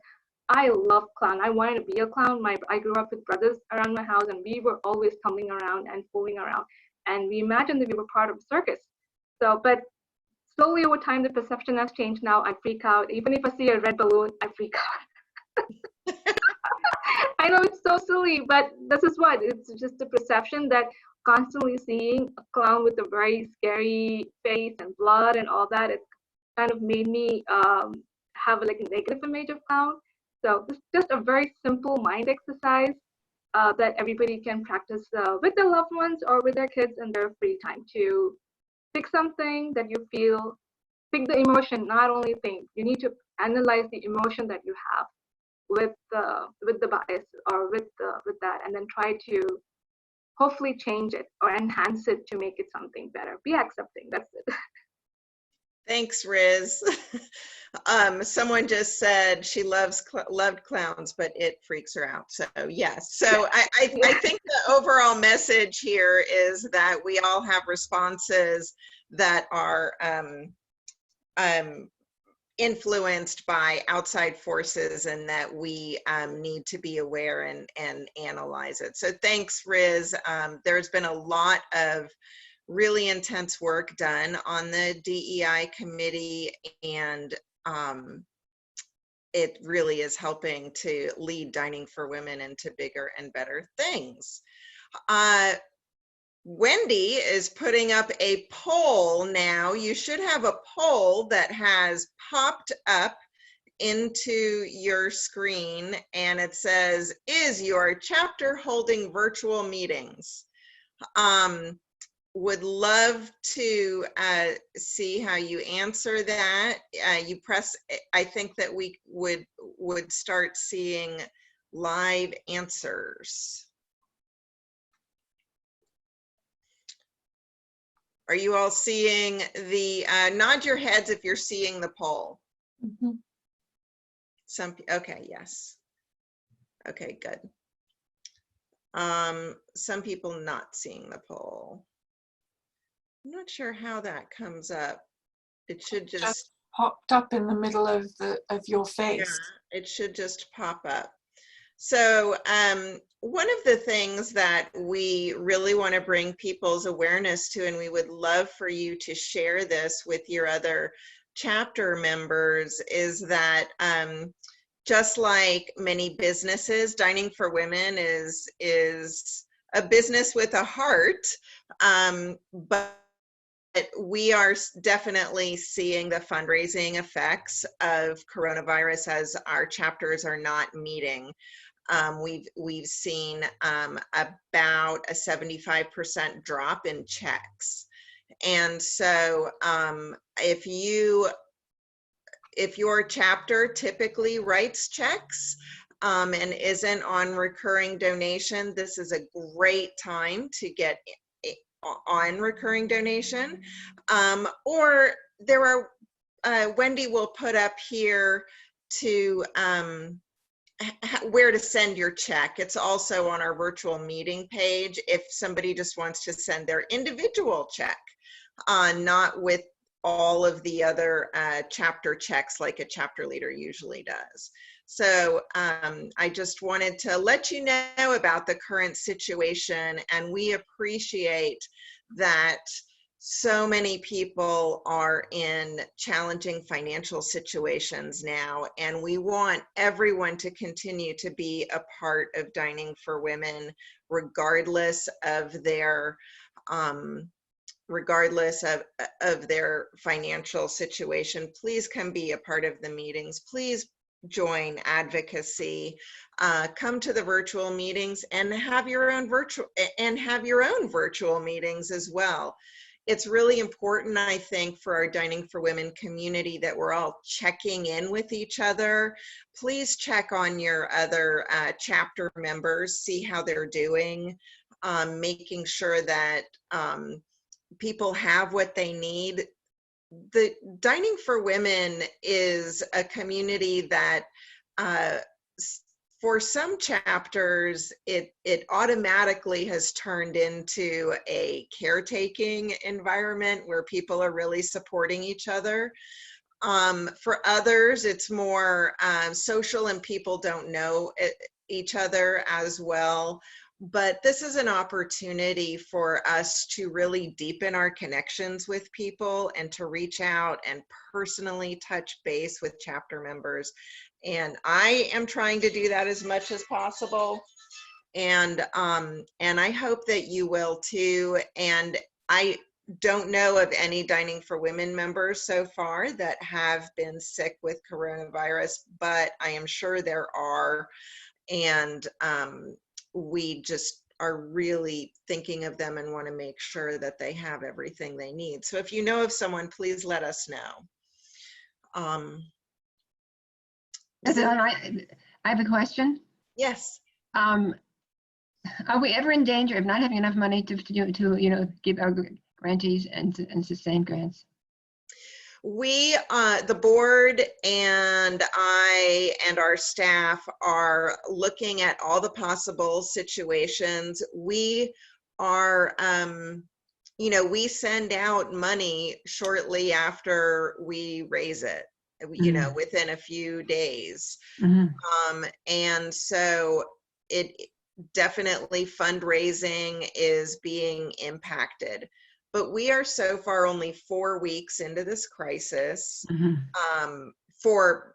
I loved clown. I wanted to be a clown. I grew up with brothers around my house, and we were always tumbling around and fooling around. And we imagined that we were part of a circus. So, but slowly over time, the perception has changed. Now I freak out. Even if I see a red balloon, I freak out. I know it's so silly, but this is what, it's just a perception that constantly seeing a clown with a very scary face and blood and all that, it kind of made me have like a negative image of clown. So it's just a very simple mind exercise that everybody can practice with their loved ones or with their kids in their free time, to pick something that you feel, pick the emotion, not only think. You need to analyze the emotion that you have with the bias or with that, and then try to hopefully change it or enhance it to make it something better. Be accepting. That's it. Thanks, Riz. Someone just said she loved clowns, but it freaks her out. So yes. So I think the overall message here is that we all have responses that are influenced by outside forces, and that we need to be aware and analyze it. So thanks, Riz. There's been a lot of really intense work done on the DEI committee, and it really is helping to lead Dining for Women into bigger and better things. Wendy is putting up a poll now. You should have a poll that has popped up into your screen, and it says, is your chapter holding virtual meetings? Would love to see how you answer that. You press, I think that we would start seeing live answers. Are you all seeing the, nod your heads if you're seeing the poll. Mm-hmm. Okay, yes. Okay, good. Some people not seeing the poll. I'm not sure how that comes up. It should just popped up in the middle of your face. Yeah, it should just pop up. So one of the things that we really want to bring people's awareness to, and we would love for you to share this with your other chapter members, is that just like many businesses, Dining for Women is a business with a heart, but we are definitely seeing the fundraising effects of coronavirus as our chapters are not meeting. We've seen about a 75% drop in checks. And so if your chapter typically writes checks and isn't on recurring donation, this is a great time to get on recurring donation. Or there are, Wendy will put up here to where to send your check. It's also on our virtual meeting page if somebody just wants to send their individual check, not with all of the other chapter checks like a chapter leader usually does. So I just wanted to let you know about the current situation, and we appreciate that so many people are in challenging financial situations now, and we want everyone to continue to be a part of Dining for Women, regardless of their financial situation. Please come be a part of the meetings. Please join advocacy. Come to the virtual meetings and have your own virtual meetings as well. It's really important, I think, for our Dining for Women community that we're all checking in with each other. Please check on your other chapter members, see how they're doing, making sure that people have what they need. The Dining for Women is a community that for some chapters, it automatically has turned into a caretaking environment where people are really supporting each other. For others, it's more social and people don't know each other as well. But this is an opportunity for us to really deepen our connections with people and to reach out and personally touch base with chapter members. And I am trying to do that as much as possible. And I hope that you will too. And I don't know of any Dining for Women members so far that have been sick with coronavirus, but I am sure there are. And we just are really thinking of them and want to make sure that they have everything they need. So if you know of someone, please let us know. I have a question. Yes. Are we ever in danger of not having enough money to give our grantees and sustain grants? We, the board and I and our staff are looking at all the possible situations. We are, we send out money shortly after we raise it, within a few days. And so it definitely fundraising is being impacted. But we are so far only 4 weeks into this crisis. For,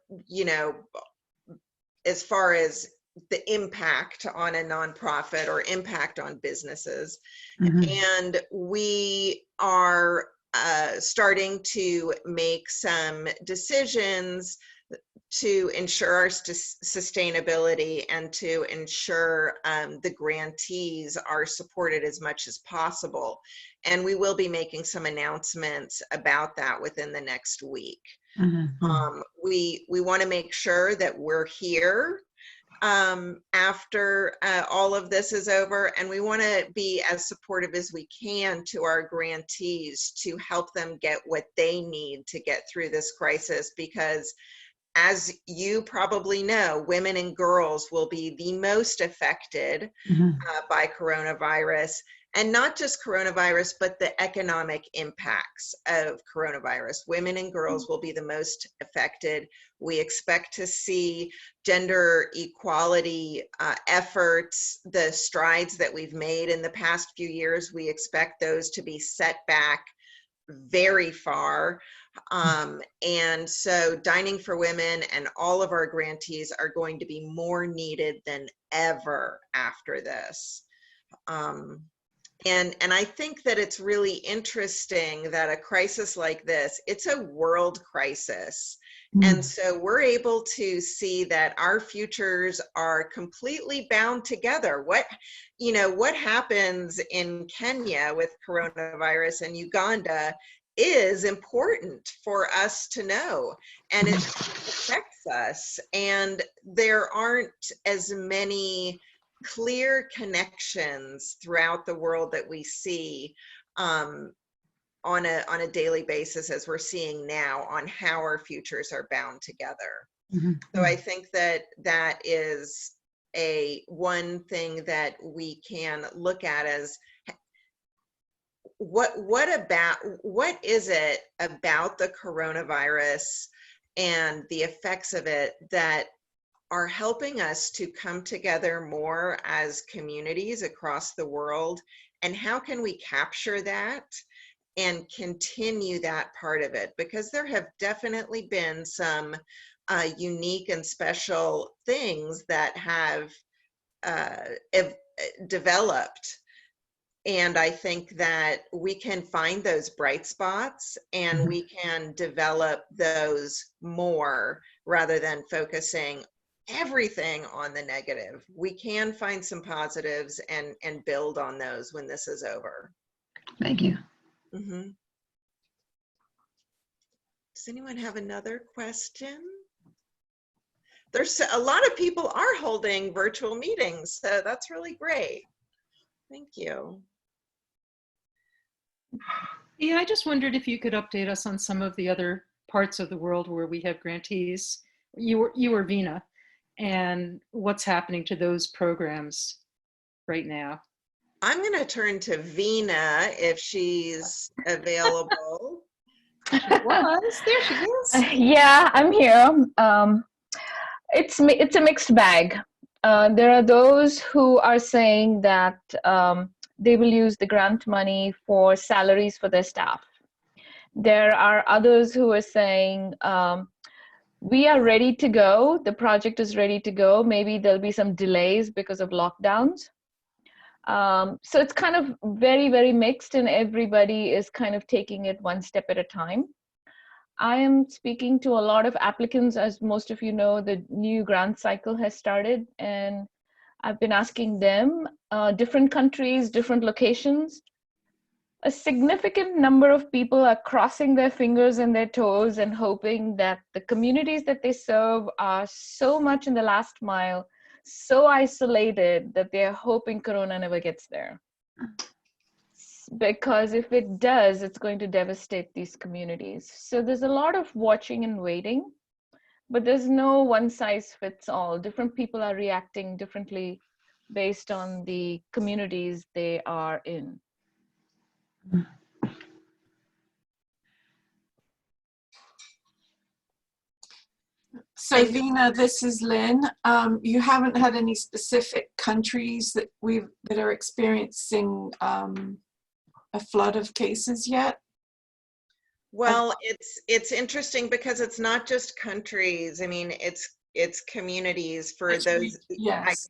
as far as the impact on a nonprofit or impact on businesses. And we are starting to make some decisions to ensure our sustainability and to ensure the grantees are supported as much as possible. And we will be making some announcements about that within the next week. We want to make sure that we're here after all of this is over, and we want to be as supportive as we can to our grantees to help them get what they need to get through this crisis, because as you probably know, women and girls will be the most affected by coronavirus. And not just coronavirus, but the economic impacts of coronavirus. Women and girls will be the most affected. We expect to see gender equality efforts, the strides that we've made in the past few years, we expect those to be set back very far. And so Dining for Women and all of our grantees are going to be more needed than ever after this. And I think that it's really interesting that a crisis like this, it's a world crisis. And so we're able to see that our futures are completely bound together. What happens in Kenya with coronavirus and Uganda is important for us to know, and it affects us. And there aren't as many clear connections throughout the world that we see on a daily basis as we're seeing now on how our futures are bound together. So I think that that is one thing that we can look at as what is it about the coronavirus and the effects of it that are helping us to come together more as communities across the world, and how can we capture that and continue that part of it? Because there have definitely been some unique and special things that have developed. And I think that we can find those bright spots and we can develop those more rather than focusing everything on the negative. We can find some positives and build on those when this is over. Thank you. Does anyone have another question? There's a lot of people are holding virtual meetings, so that's really great. Thank you. Yeah, I just wondered if you could update us on some of the other parts of the world where we have grantees. You or Vina, and what's happening to those programs right now. I'm going to turn to Vina if she's available. There she is. Yeah, I'm here. It's a mixed bag. There are those who are saying that they will use the grant money for salaries for their staff. There are others who are saying, we are ready to go. The project is ready to go. Maybe there'll be some delays because of lockdowns. So it's kind of very, very mixed, and everybody is kind of taking it one step at a time. I am speaking to a lot of applicants. As most of you know, the new grant cycle has started, and I've been asking them, different countries, different locations. A significant number of people are crossing their fingers and their toes and hoping that the communities that they serve are so much in the last mile, so isolated, that they're hoping Corona never gets there. Because if it does, it's going to devastate these communities. So there's a lot of watching and waiting, but there's no one size fits all. Different people are reacting differently based on the communities they are in. So Vina, this is Lynn. You haven't had any specific countries that are experiencing a flood of cases yet? Well, it's interesting because it's not just countries. I mean, it's communities for those. Yes.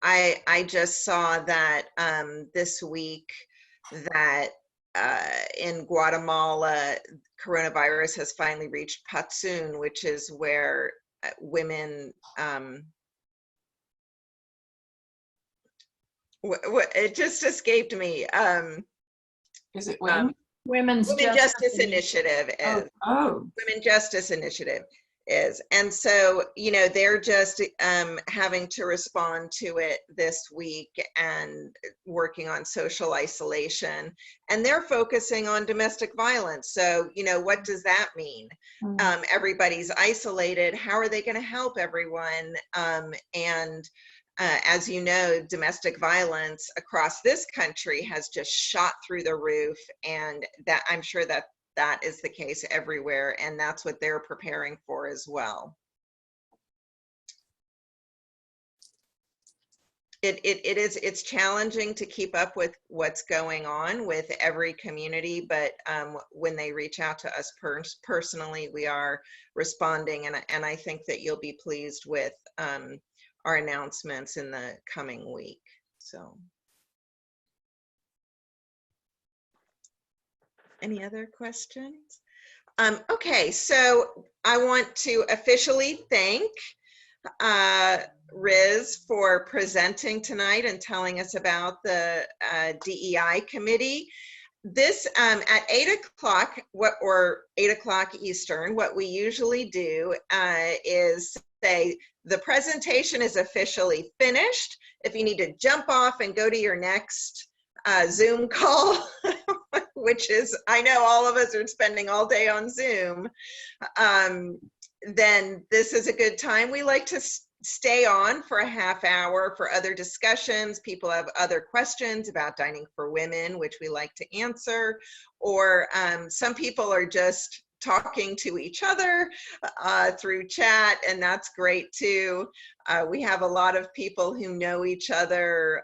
I just saw that this week that in Guatemala, coronavirus has finally reached Patsun, which is where women, it just escaped me. Is it when? Women's Justice Initiative is. Oh. Women Justice Initiative is. And so, you know, they're just having to respond to it this week and working on social isolation. And they're focusing on domestic violence. So, you know, what does that mean? Everybody's isolated. How are they going to help everyone? And as you know, domestic violence across this country has just shot through the roof, and that I'm sure that that is the case everywhere, and that's what they're preparing for as well. It's challenging to keep up with what's going on with every community, but when they reach out to us personally, we are responding, and I think that you'll be pleased with our announcements in the coming week. So, any other questions? Okay, so I want to officially thank Riz for presenting tonight and telling us about the DEI committee. This at 8 o'clock, or 8 o'clock Eastern, what we usually do is say the presentation is officially finished. If you need to jump off and go to your next Zoom call, which is, I know all of us are spending all day on Zoom, then this is a good time. We like to stay on for a half hour for other discussions. People have other questions about Dining for Women, which we like to answer, or some people are just talking to each other through chat, and that's great too. We have a lot of people who know each other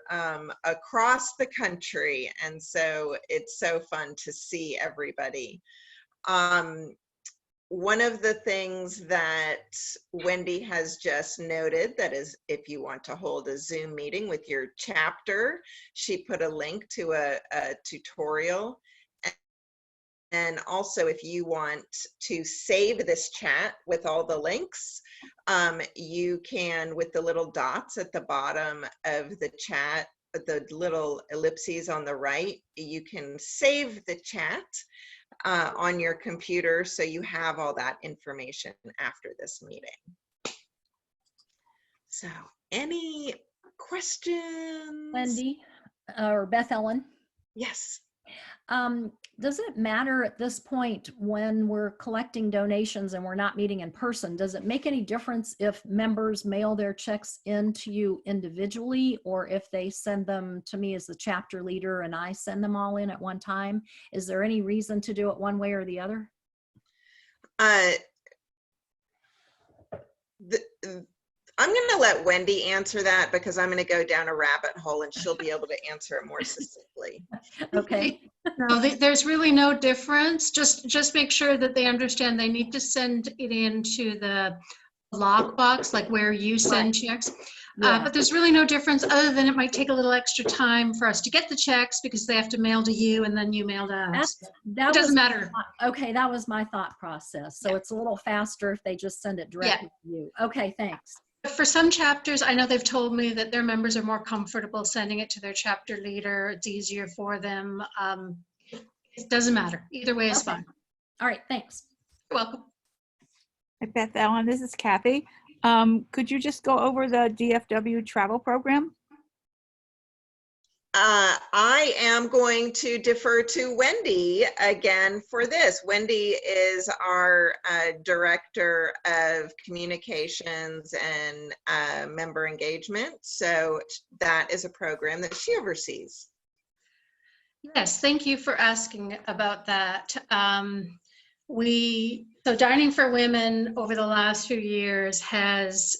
across the country, and so it's so fun to see everybody. One of the things that Wendy has just noted, that is, if you want to hold a Zoom meeting with your chapter, she put a link to a tutorial. And also, if you want to save this chat with all the links, you can, with the little dots at the bottom of the chat, the little ellipses on the right, you can save the chat on your computer, so you have all that information after this meeting. So, any questions? Wendy or Beth Ellen? Yes. Does it matter at this point when we're collecting donations and we're not meeting in person? Does it make any difference if members mail their checks in to you individually, or if they send them to me as the chapter leader and I send them all in at one time? Is there any reason to do it one way or the other? I'm going to let Wendy answer that, because I'm going to go down a rabbit hole and she'll be able to answer it more succinctly. Okay. No, there's really no difference. Just make sure that they understand they need to send it into the lockbox, like where you send checks. Yeah. But there's really no difference, other than it might take a little extra time for us to get the checks, because they have to mail to you and then you mail to us. That It doesn't was matter. Okay, that was my thought process. So it's a little faster if they just send it directly to you. Okay, thanks. For some chapters, I know they've told me that their members are more comfortable sending it to their chapter leader. It's easier for them. It doesn't matter. Either way is fine. All right, thanks. You're welcome. Hi, Beth Ellen, this is Kathy. Could you just go over the DFW travel program? I am going to defer to Wendy again for this. Wendy is our Director of Communications and Member Engagement. So that is a program that she oversees. Yes, thank you for asking about that. So Dining for Women over the last few years has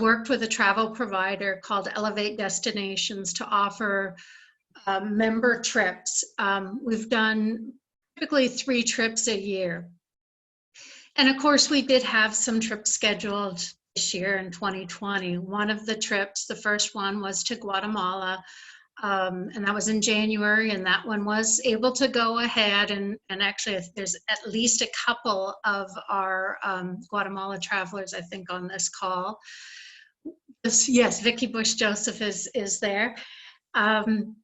worked with a travel provider called Elevate Destinations to offer member trips. We've done typically 3 trips a year. And of course, we did have some trips scheduled this year in 2020. One of the trips, the first one, was to Guatemala. And that was in January, and that one was able to go ahead, and actually there's at least a couple of our Guatemala travelers, I think, on this call. Yes, Vicki Bush Joseph is there. The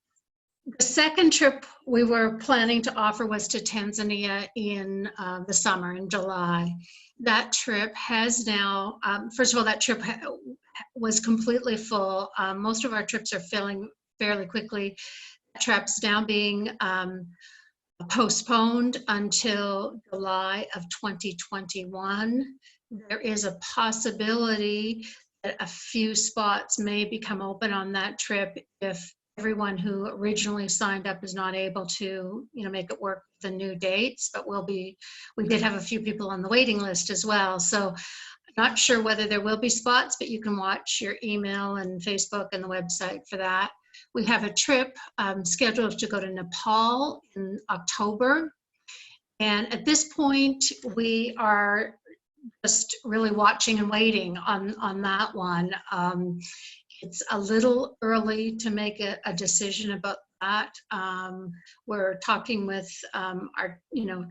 second trip we were planning to offer was to Tanzania in the summer, in July. That trip has now, first of all, that trip was completely full. Most of our trips are filling fairly quickly. That trip's now being postponed until July of 2021. There is a possibility that a few spots may become open on that trip if everyone who originally signed up is not able to, make it work with the new dates, but we did have a few people on the waiting list as well. So I'm not sure whether there will be spots, but you can watch your email and Facebook and the website for that. We have a trip scheduled to go to Nepal in October. And at this point, we are just really watching and waiting on that one. It's a little early to make a decision about that. We're talking with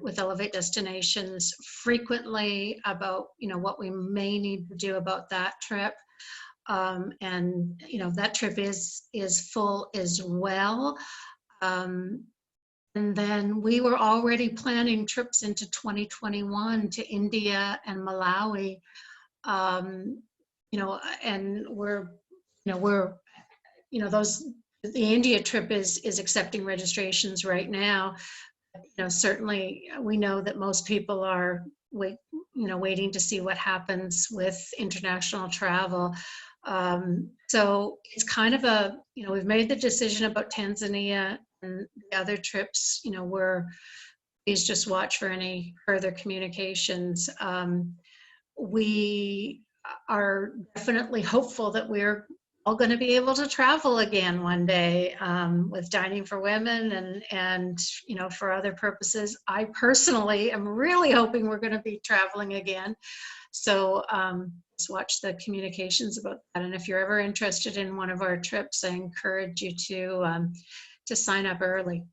with Elevate Destinations frequently about, what we may need to do about that trip. And that trip is full as well. And then we were already planning trips into 2021 to India and Malawi. And the India trip is accepting registrations right now. Certainly we know that most people are waiting to see what happens with international travel. So it's kind of we've made the decision about Tanzania and the other trips, please just watch for any further communications. We are definitely hopeful that we're all going to be able to travel again one day with Dining for Women and for other purposes. I personally am really hoping we're going to be traveling again. So just watch the communications about that. And if you're ever interested in one of our trips, I encourage you to sign up early.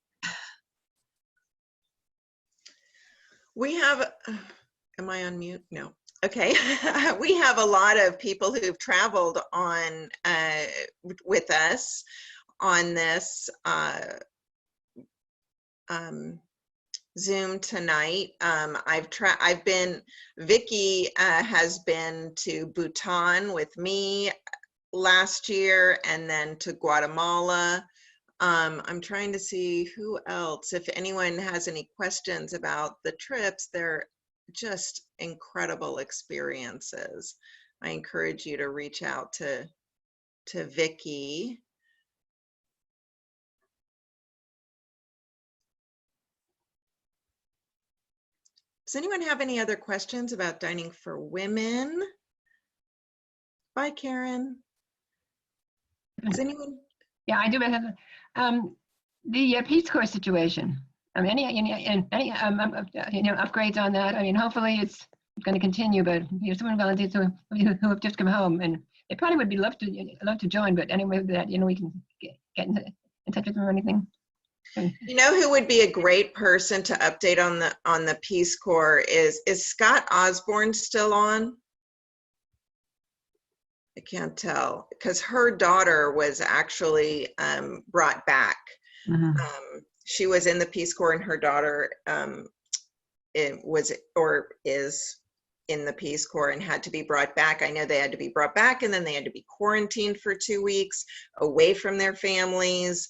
We have, am I on mute? No. Okay. We have a lot of people who've traveled on with us on this Zoom tonight. Vicki has been to Bhutan with me last year, and then to Guatemala. I'm trying to see who else, if anyone has any questions about the trips. They're just incredible experiences. I encourage you to reach out to Vicki. Does anyone have any other questions about Dining for Women? Bye, Karen. Does anyone? Yeah, I do have the Peace Corps situation. I mean, any upgrades on that? I mean, hopefully it's going to continue. But someone volunteers who have just come home, and they probably would love to join. But anyway, that we can get in touch with them or anything. You know who would be a great person to update on the Peace Corps is Scott Osborne still on? I can't tell, because her daughter was actually brought back. Mm-hmm. She was in the Peace Corps, and her daughter is in the Peace Corps and had to be brought back. I know they had to be brought back, and then they had to be quarantined for 2 weeks away from their families.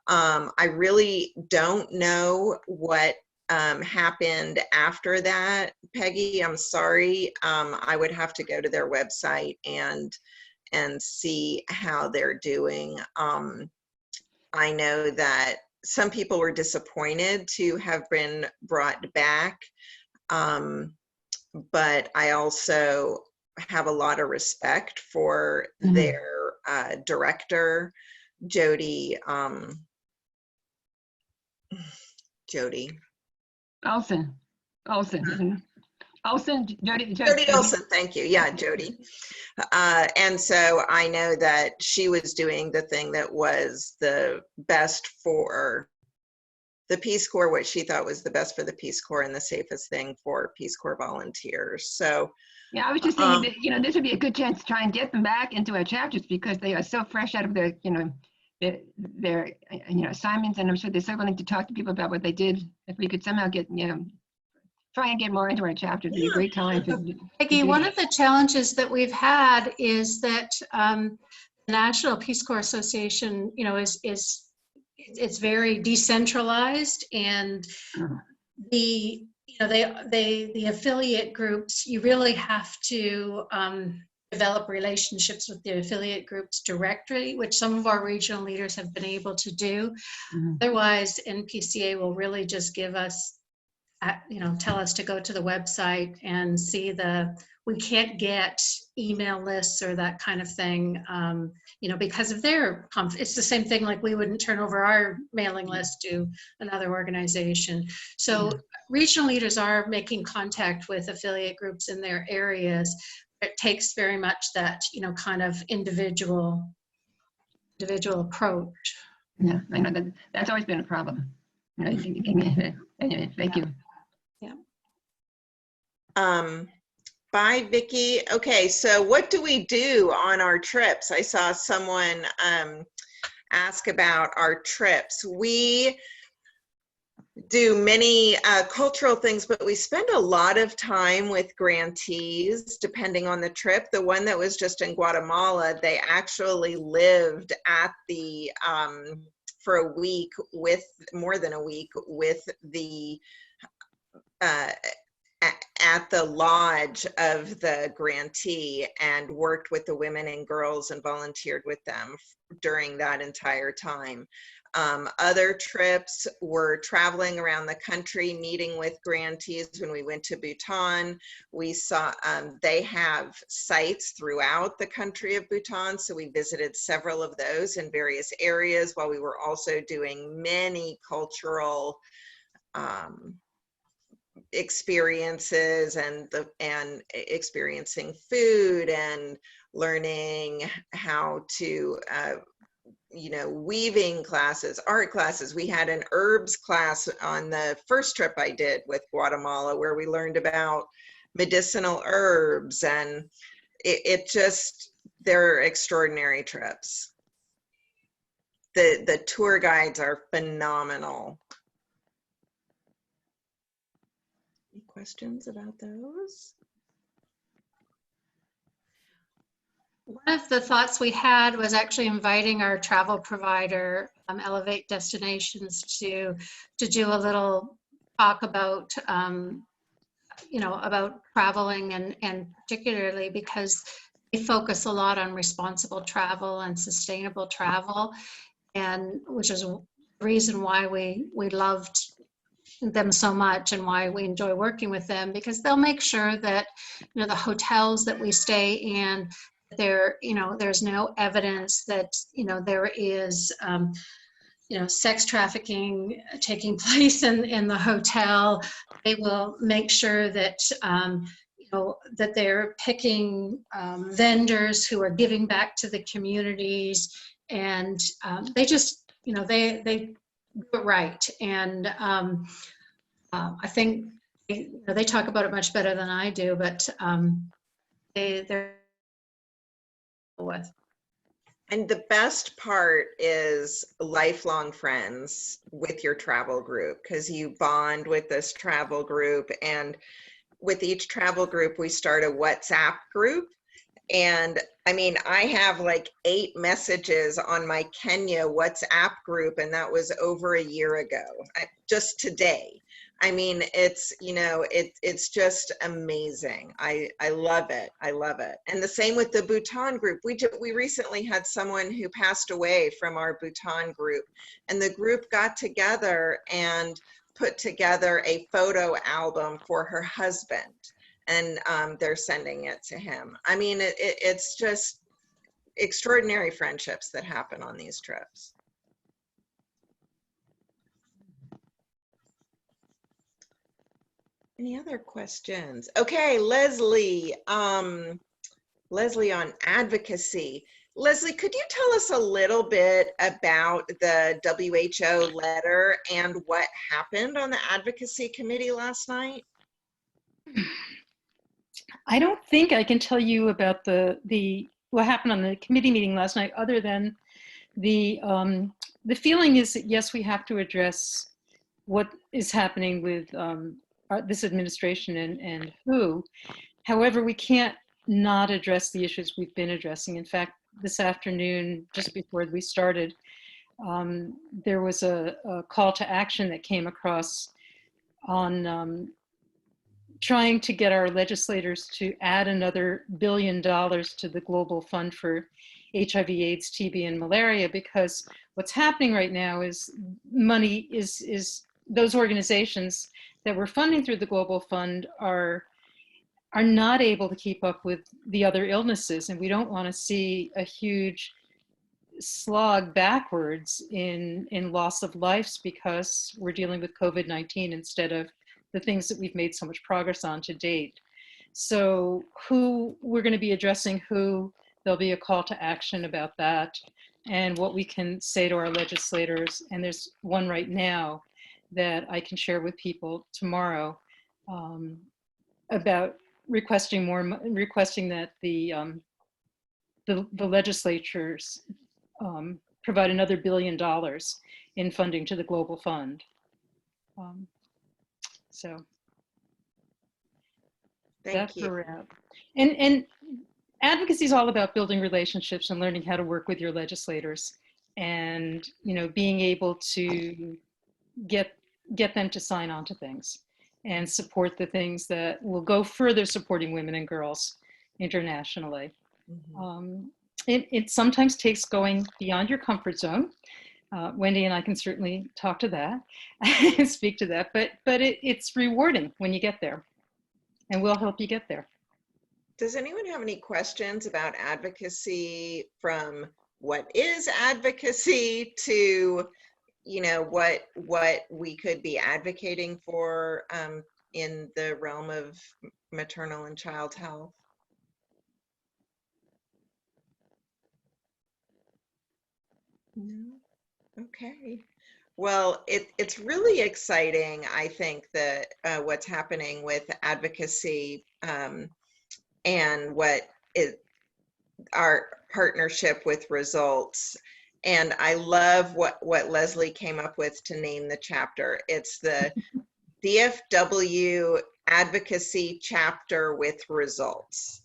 I really don't know what happened after that, Peggy. I'm sorry. I would have to go to their website and see how they're doing. I know that some people were disappointed to have been brought back, but I also have a lot of respect for their director, Jody Olson. Jody Olson, thank you. Yeah, Jody. And so I know that she was doing the thing that was the best for the Peace Corps, what she thought was the best for the Peace Corps and the safest thing for Peace Corps volunteers. So yeah, I was just saying that, this would be a good chance to try and get them back into our chapters, because they are so fresh out of their assignments, and I'm sure they're so willing to talk to people about what they did. If we could somehow get, try and get more into our chapters, it'd be a great time. Peggy, one of the challenges that we've had is that the National Peace Corps Association, it's very decentralized, and the affiliate groups, you really have to develop relationships with the affiliate groups directly, which some of our regional leaders have been able to do. Otherwise, NPCA will really just give us, tell us to go to the website and see we can't get email lists or that kind of thing, because of their, it's the same thing like we wouldn't turn over our mailing list to another organization. So regional leaders are making contact with affiliate groups in their areas. It takes very much that, kind of individual approach. Yeah, I know that's always been a problem. Anyway, thank you. Yeah. Bye, Vicki. Okay, so what do we do on our trips? I saw someone ask about our trips. We do many cultural things, but we spend a lot of time with grantees depending on the trip. The one that was just in Guatemala, they actually lived at the for a week, with more than a week, with the at the lodge of the grantee, and worked with the women and girls and volunteered with them during that entire time. Other trips were traveling around the country, meeting with grantees. When we went to Bhutan, we saw they have sites throughout the country of Bhutan, so we visited several of those in various areas, while we were also doing many cultural experiences and experiencing food and learning how to weaving classes, art classes. We had an herbs class on the first trip I did with Guatemala, where we learned about medicinal herbs, and they're extraordinary trips. The tour guides are phenomenal. Any questions about those? One of the thoughts we had was actually inviting our travel provider, Elevate Destinations, to do a little talk about, about traveling, and particularly because they focus a lot on responsible travel and sustainable travel, and which is the reason why we loved them so much and why we enjoy working with them, because they'll make sure that the hotels that we stay in, there's no evidence that there is sex trafficking taking place in the hotel. They will make sure that that they're picking vendors who are giving back to the communities, and they just they do it right. And I think they talk about it much better than I do, but they're with. And the best part is lifelong friends with your travel group, because you bond with this travel group, and with each travel group we start a WhatsApp group. And I mean, I have like 8 messages on my Kenya WhatsApp group, and that was over a year ago, just today. I mean, it's just amazing. I love it. I love it. And the same with the Bhutan group. We recently had someone who passed away from our Bhutan group, and the group got together and put together a photo album for her husband, and they're sending it to him. I mean, it's just extraordinary friendships that happen on these trips. Any other questions? Okay, Leslie. Leslie on advocacy. Leslie, could you tell us a little bit about the WHO letter and what happened on the advocacy committee last night? I don't think I can tell you about what happened on the committee meeting last night, other than the feeling is that yes, we have to address what is happening with this administration and WHO. However, we can't not address the issues we've been addressing. In fact, this afternoon, just before we started, there was a call to action that came across on trying to get our legislators to add another $1 billion to the Global Fund for HIV, AIDS, TB, and malaria, because what's happening right now is money is those organizations that we're funding through the Global Fund are not able to keep up with the other illnesses, and we don't want to see a huge slog backwards in loss of lives because we're dealing with COVID-19 instead of the things that we've made so much progress on to date. So who we're going to be addressing who, there'll be a call to action about that and what we can say to our legislators. And there's one right now that I can share with people tomorrow about requesting that the legislatures provide another $1 billion in funding to the Global Fund. So that's a wrap. And advocacy is all about building relationships and learning how to work with your legislators, and being able to get them to sign on to things and support the things that will go further supporting women and girls internationally. It sometimes takes going beyond your comfort zone. Wendy and I can certainly talk to that and speak to that, but it's rewarding when you get there, and we'll help you get there. Does anyone have any questions about advocacy, from what is advocacy to, what we could be advocating for in the realm of maternal and child health? No? Okay. Well, it's really exciting, I think, that what's happening with advocacy and what is our partnership with Results. And I love what Leslie came up with to name the chapter. It's the DFW Advocacy Chapter with Results.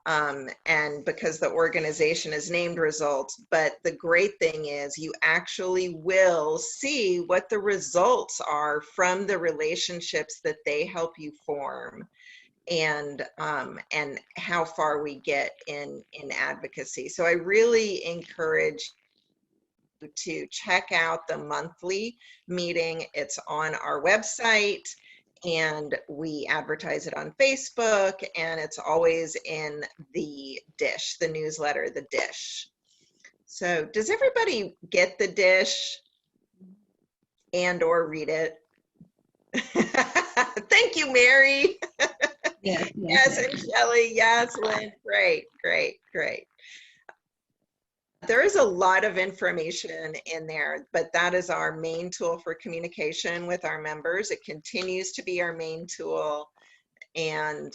And because the organization is named Results, but the great thing is you actually will see what the results are from the relationships that they help you form, and how far we get in advocacy. So I really encourage you to check out the monthly meeting. It's on our website, and we advertise it on Facebook, and it's always in the Dish, the newsletter, the Dish. So does everybody get the Dish and or read it? Thank you, Mary. Yes, and Shelley, yes, Lynn, great. There is a lot of information in there, but that is our main tool for communication with our members. It continues to be our main tool. And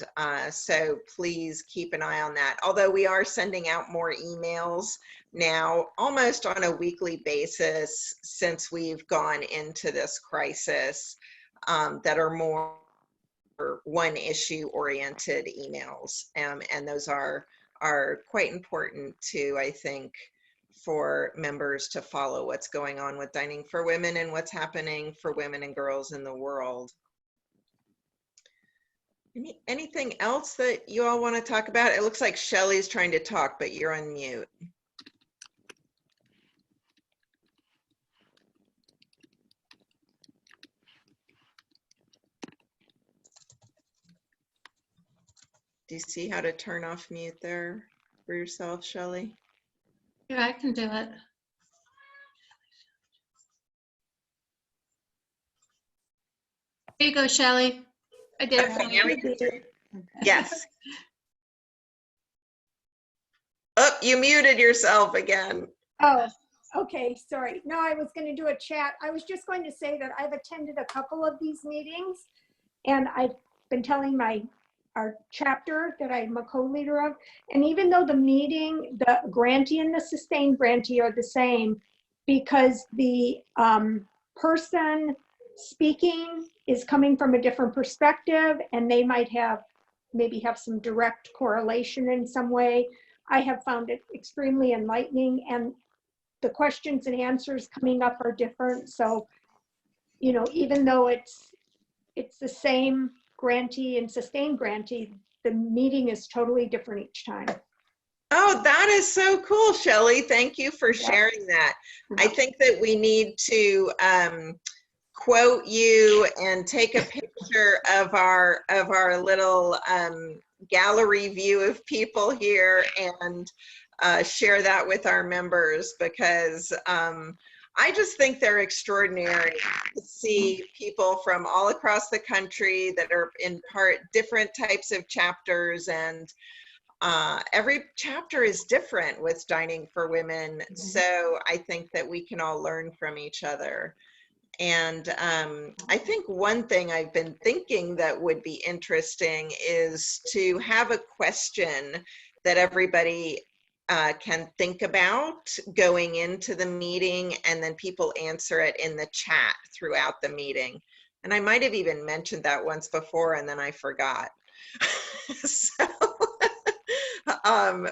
so please keep an eye on that. Although we are sending out more emails now, almost on a weekly basis since we've gone into this crisis, that are more one issue oriented emails. And those are quite important too, I think, for members to follow what's going on with Dining for Women and what's happening for women and girls in the world. Anything else that you all want to talk about? It looks like Shelley's trying to talk, but you're on mute. Do you see how to turn off mute there for yourself, Shelley? Yeah, I can do it. There you go, Shelley. I did it for you. Yes. Oh, you muted yourself again. Oh, okay, sorry. No, I was going to do a chat. I was just going to say that I've attended a couple of these meetings, and I've been telling our chapter that I'm a co-leader of. And even though the meeting, the grantee and the sustained grantee are the same, because the person speaking is coming from a different perspective, and they might maybe have some direct correlation in some way. I have found it extremely enlightening, and the questions and answers coming up are different. So, even though it's the same grantee and sustained grantee, the meeting is totally different each time. Oh, that is so cool, Shelley. Thank you for sharing that. I think that we need to quote you and take a picture of our little gallery view of people here and share that with our members, because I just think they're extraordinary to see people from all across the country that are in part different types of chapters, and every chapter is different with Dining for Women. So I think that we can all learn from each other. And I think one thing I've been thinking that would be interesting is to have a question that everybody can think about going into the meeting, and then people answer it in the chat throughout the meeting. And I might have even mentioned that once before and then I forgot. So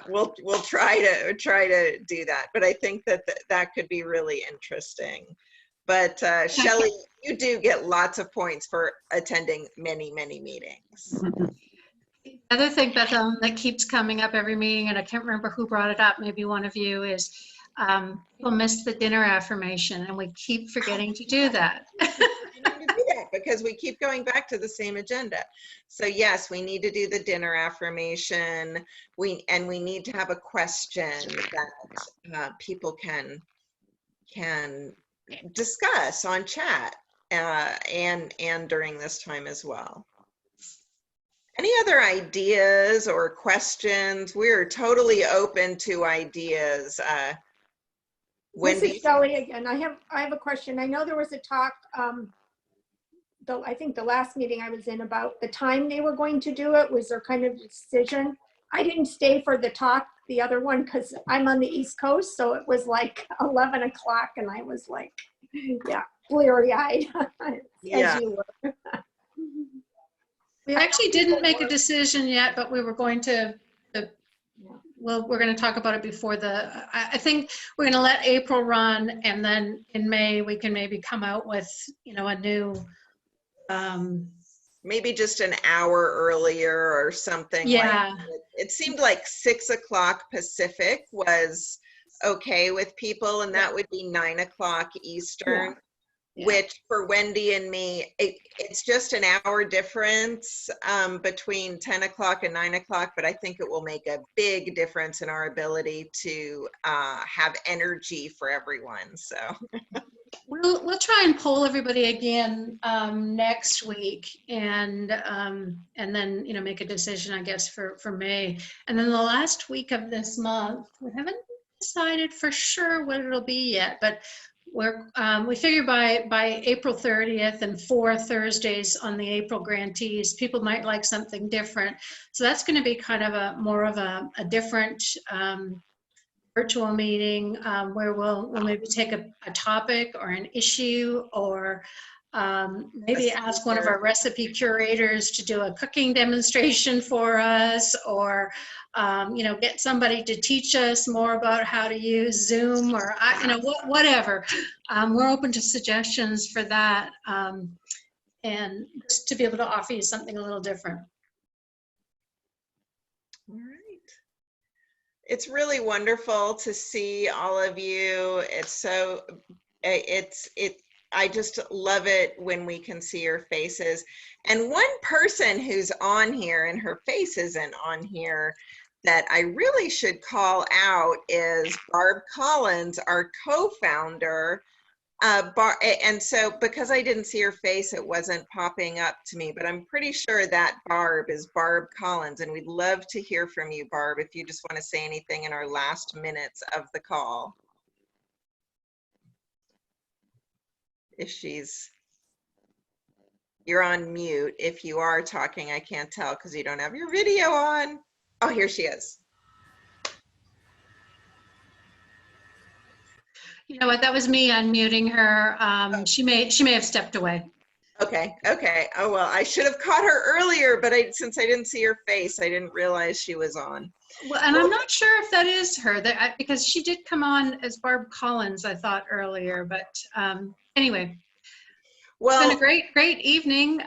we'll try to do that, but I think that that could be really interesting. But Shelley, you do get lots of points for attending many meetings. The other thing, Beth, that keeps coming up every meeting, and I can't remember who brought it up, maybe one of you, is people miss the dinner affirmation, and we keep forgetting to do that. Because we keep going back to the same agenda. So yes, we need to do the dinner affirmation. We need to have a question that people can discuss on chat and during this time as well. Any other ideas or questions? We're totally open to ideas. This is Shelley again. I have a question. I know there was a talk, I think the last meeting I was in, about the time they were going to do it. Was there kind of a decision? I didn't stay for the talk, the other one, because I'm on the East Coast, so it was like 11 o'clock, and I was like, yeah, bleary-eyed, as you were. We actually didn't make a decision yet, but we were going to, well, we're going to talk about it before I think we're going to let April run, and then in May we can maybe come out with, a new, maybe just an hour earlier or something. Yeah. Like it seemed like 6 o'clock Pacific was okay with people, and that would be 9 o'clock Eastern. Yeah. Which for Wendy and me, it's just an hour difference between 10 o'clock and 9 o'clock, but I think it will make a big difference in our ability to have energy for everyone. So we'll try and poll everybody again next week, and then make a decision, I guess, for May. And then the last week of this month, we haven't decided for sure what it'll be yet, but we figure by April 30th and 4 Thursdays on the April grantees, people might like something different. So that's going to be kind of more of a different virtual meeting where we'll maybe take a topic or an issue, or maybe ask one of our recipe curators to do a cooking demonstration for us, or get somebody to teach us more about how to use Zoom, or whatever. We're open to suggestions for that, and just to be able to offer you something a little different. All right. It's really wonderful to see all of you. I just love it when we can see your faces. And one person who's on here and her face isn't on here that I really should call out is Barb Collins, our co-founder. And so because I didn't see her face, it wasn't popping up to me, but I'm pretty sure that Barb is Barb Collins, and we'd love to hear from you, Barb, if you just want to say anything in our last minutes of the call. You're on mute. If you are talking, I can't tell because you don't have your video on. Oh, here she is. You know what? That was me unmuting her. She may have stepped away. Okay. Oh, well, I should have caught her earlier, but since I didn't see her face, I didn't realize she was on. Well, and I'm not sure if that is her, because she did come on as Barb Collins, I thought, earlier. But anyway, well, it's been a great evening.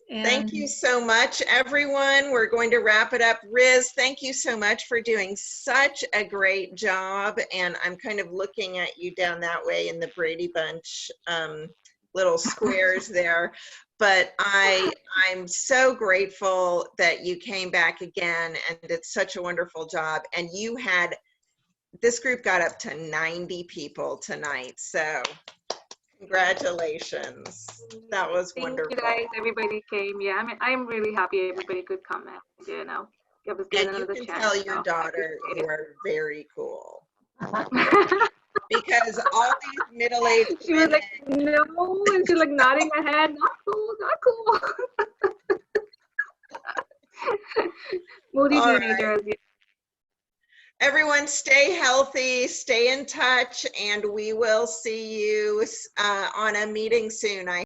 Thank you so much, everyone. We're going to wrap it up. Riz, thank you so much for doing such a great job. And I'm kind of looking at you down that way in the Brady Bunch little squares there. But I'm so grateful that you came back again and did such a wonderful job. And this group got up to 90 people tonight. So congratulations. That was wonderful. Thank you guys, everybody came. Yeah, I mean, I'm really happy everybody could come and, you know, give us And you another can chance. tell your daughter you are very cool. Because all these middle-aged She was like, no, and she's like nodding her head, not cool, not cool. Moody All teenagers. right. Everyone stay healthy, stay in touch, and we will see you on a meeting soon.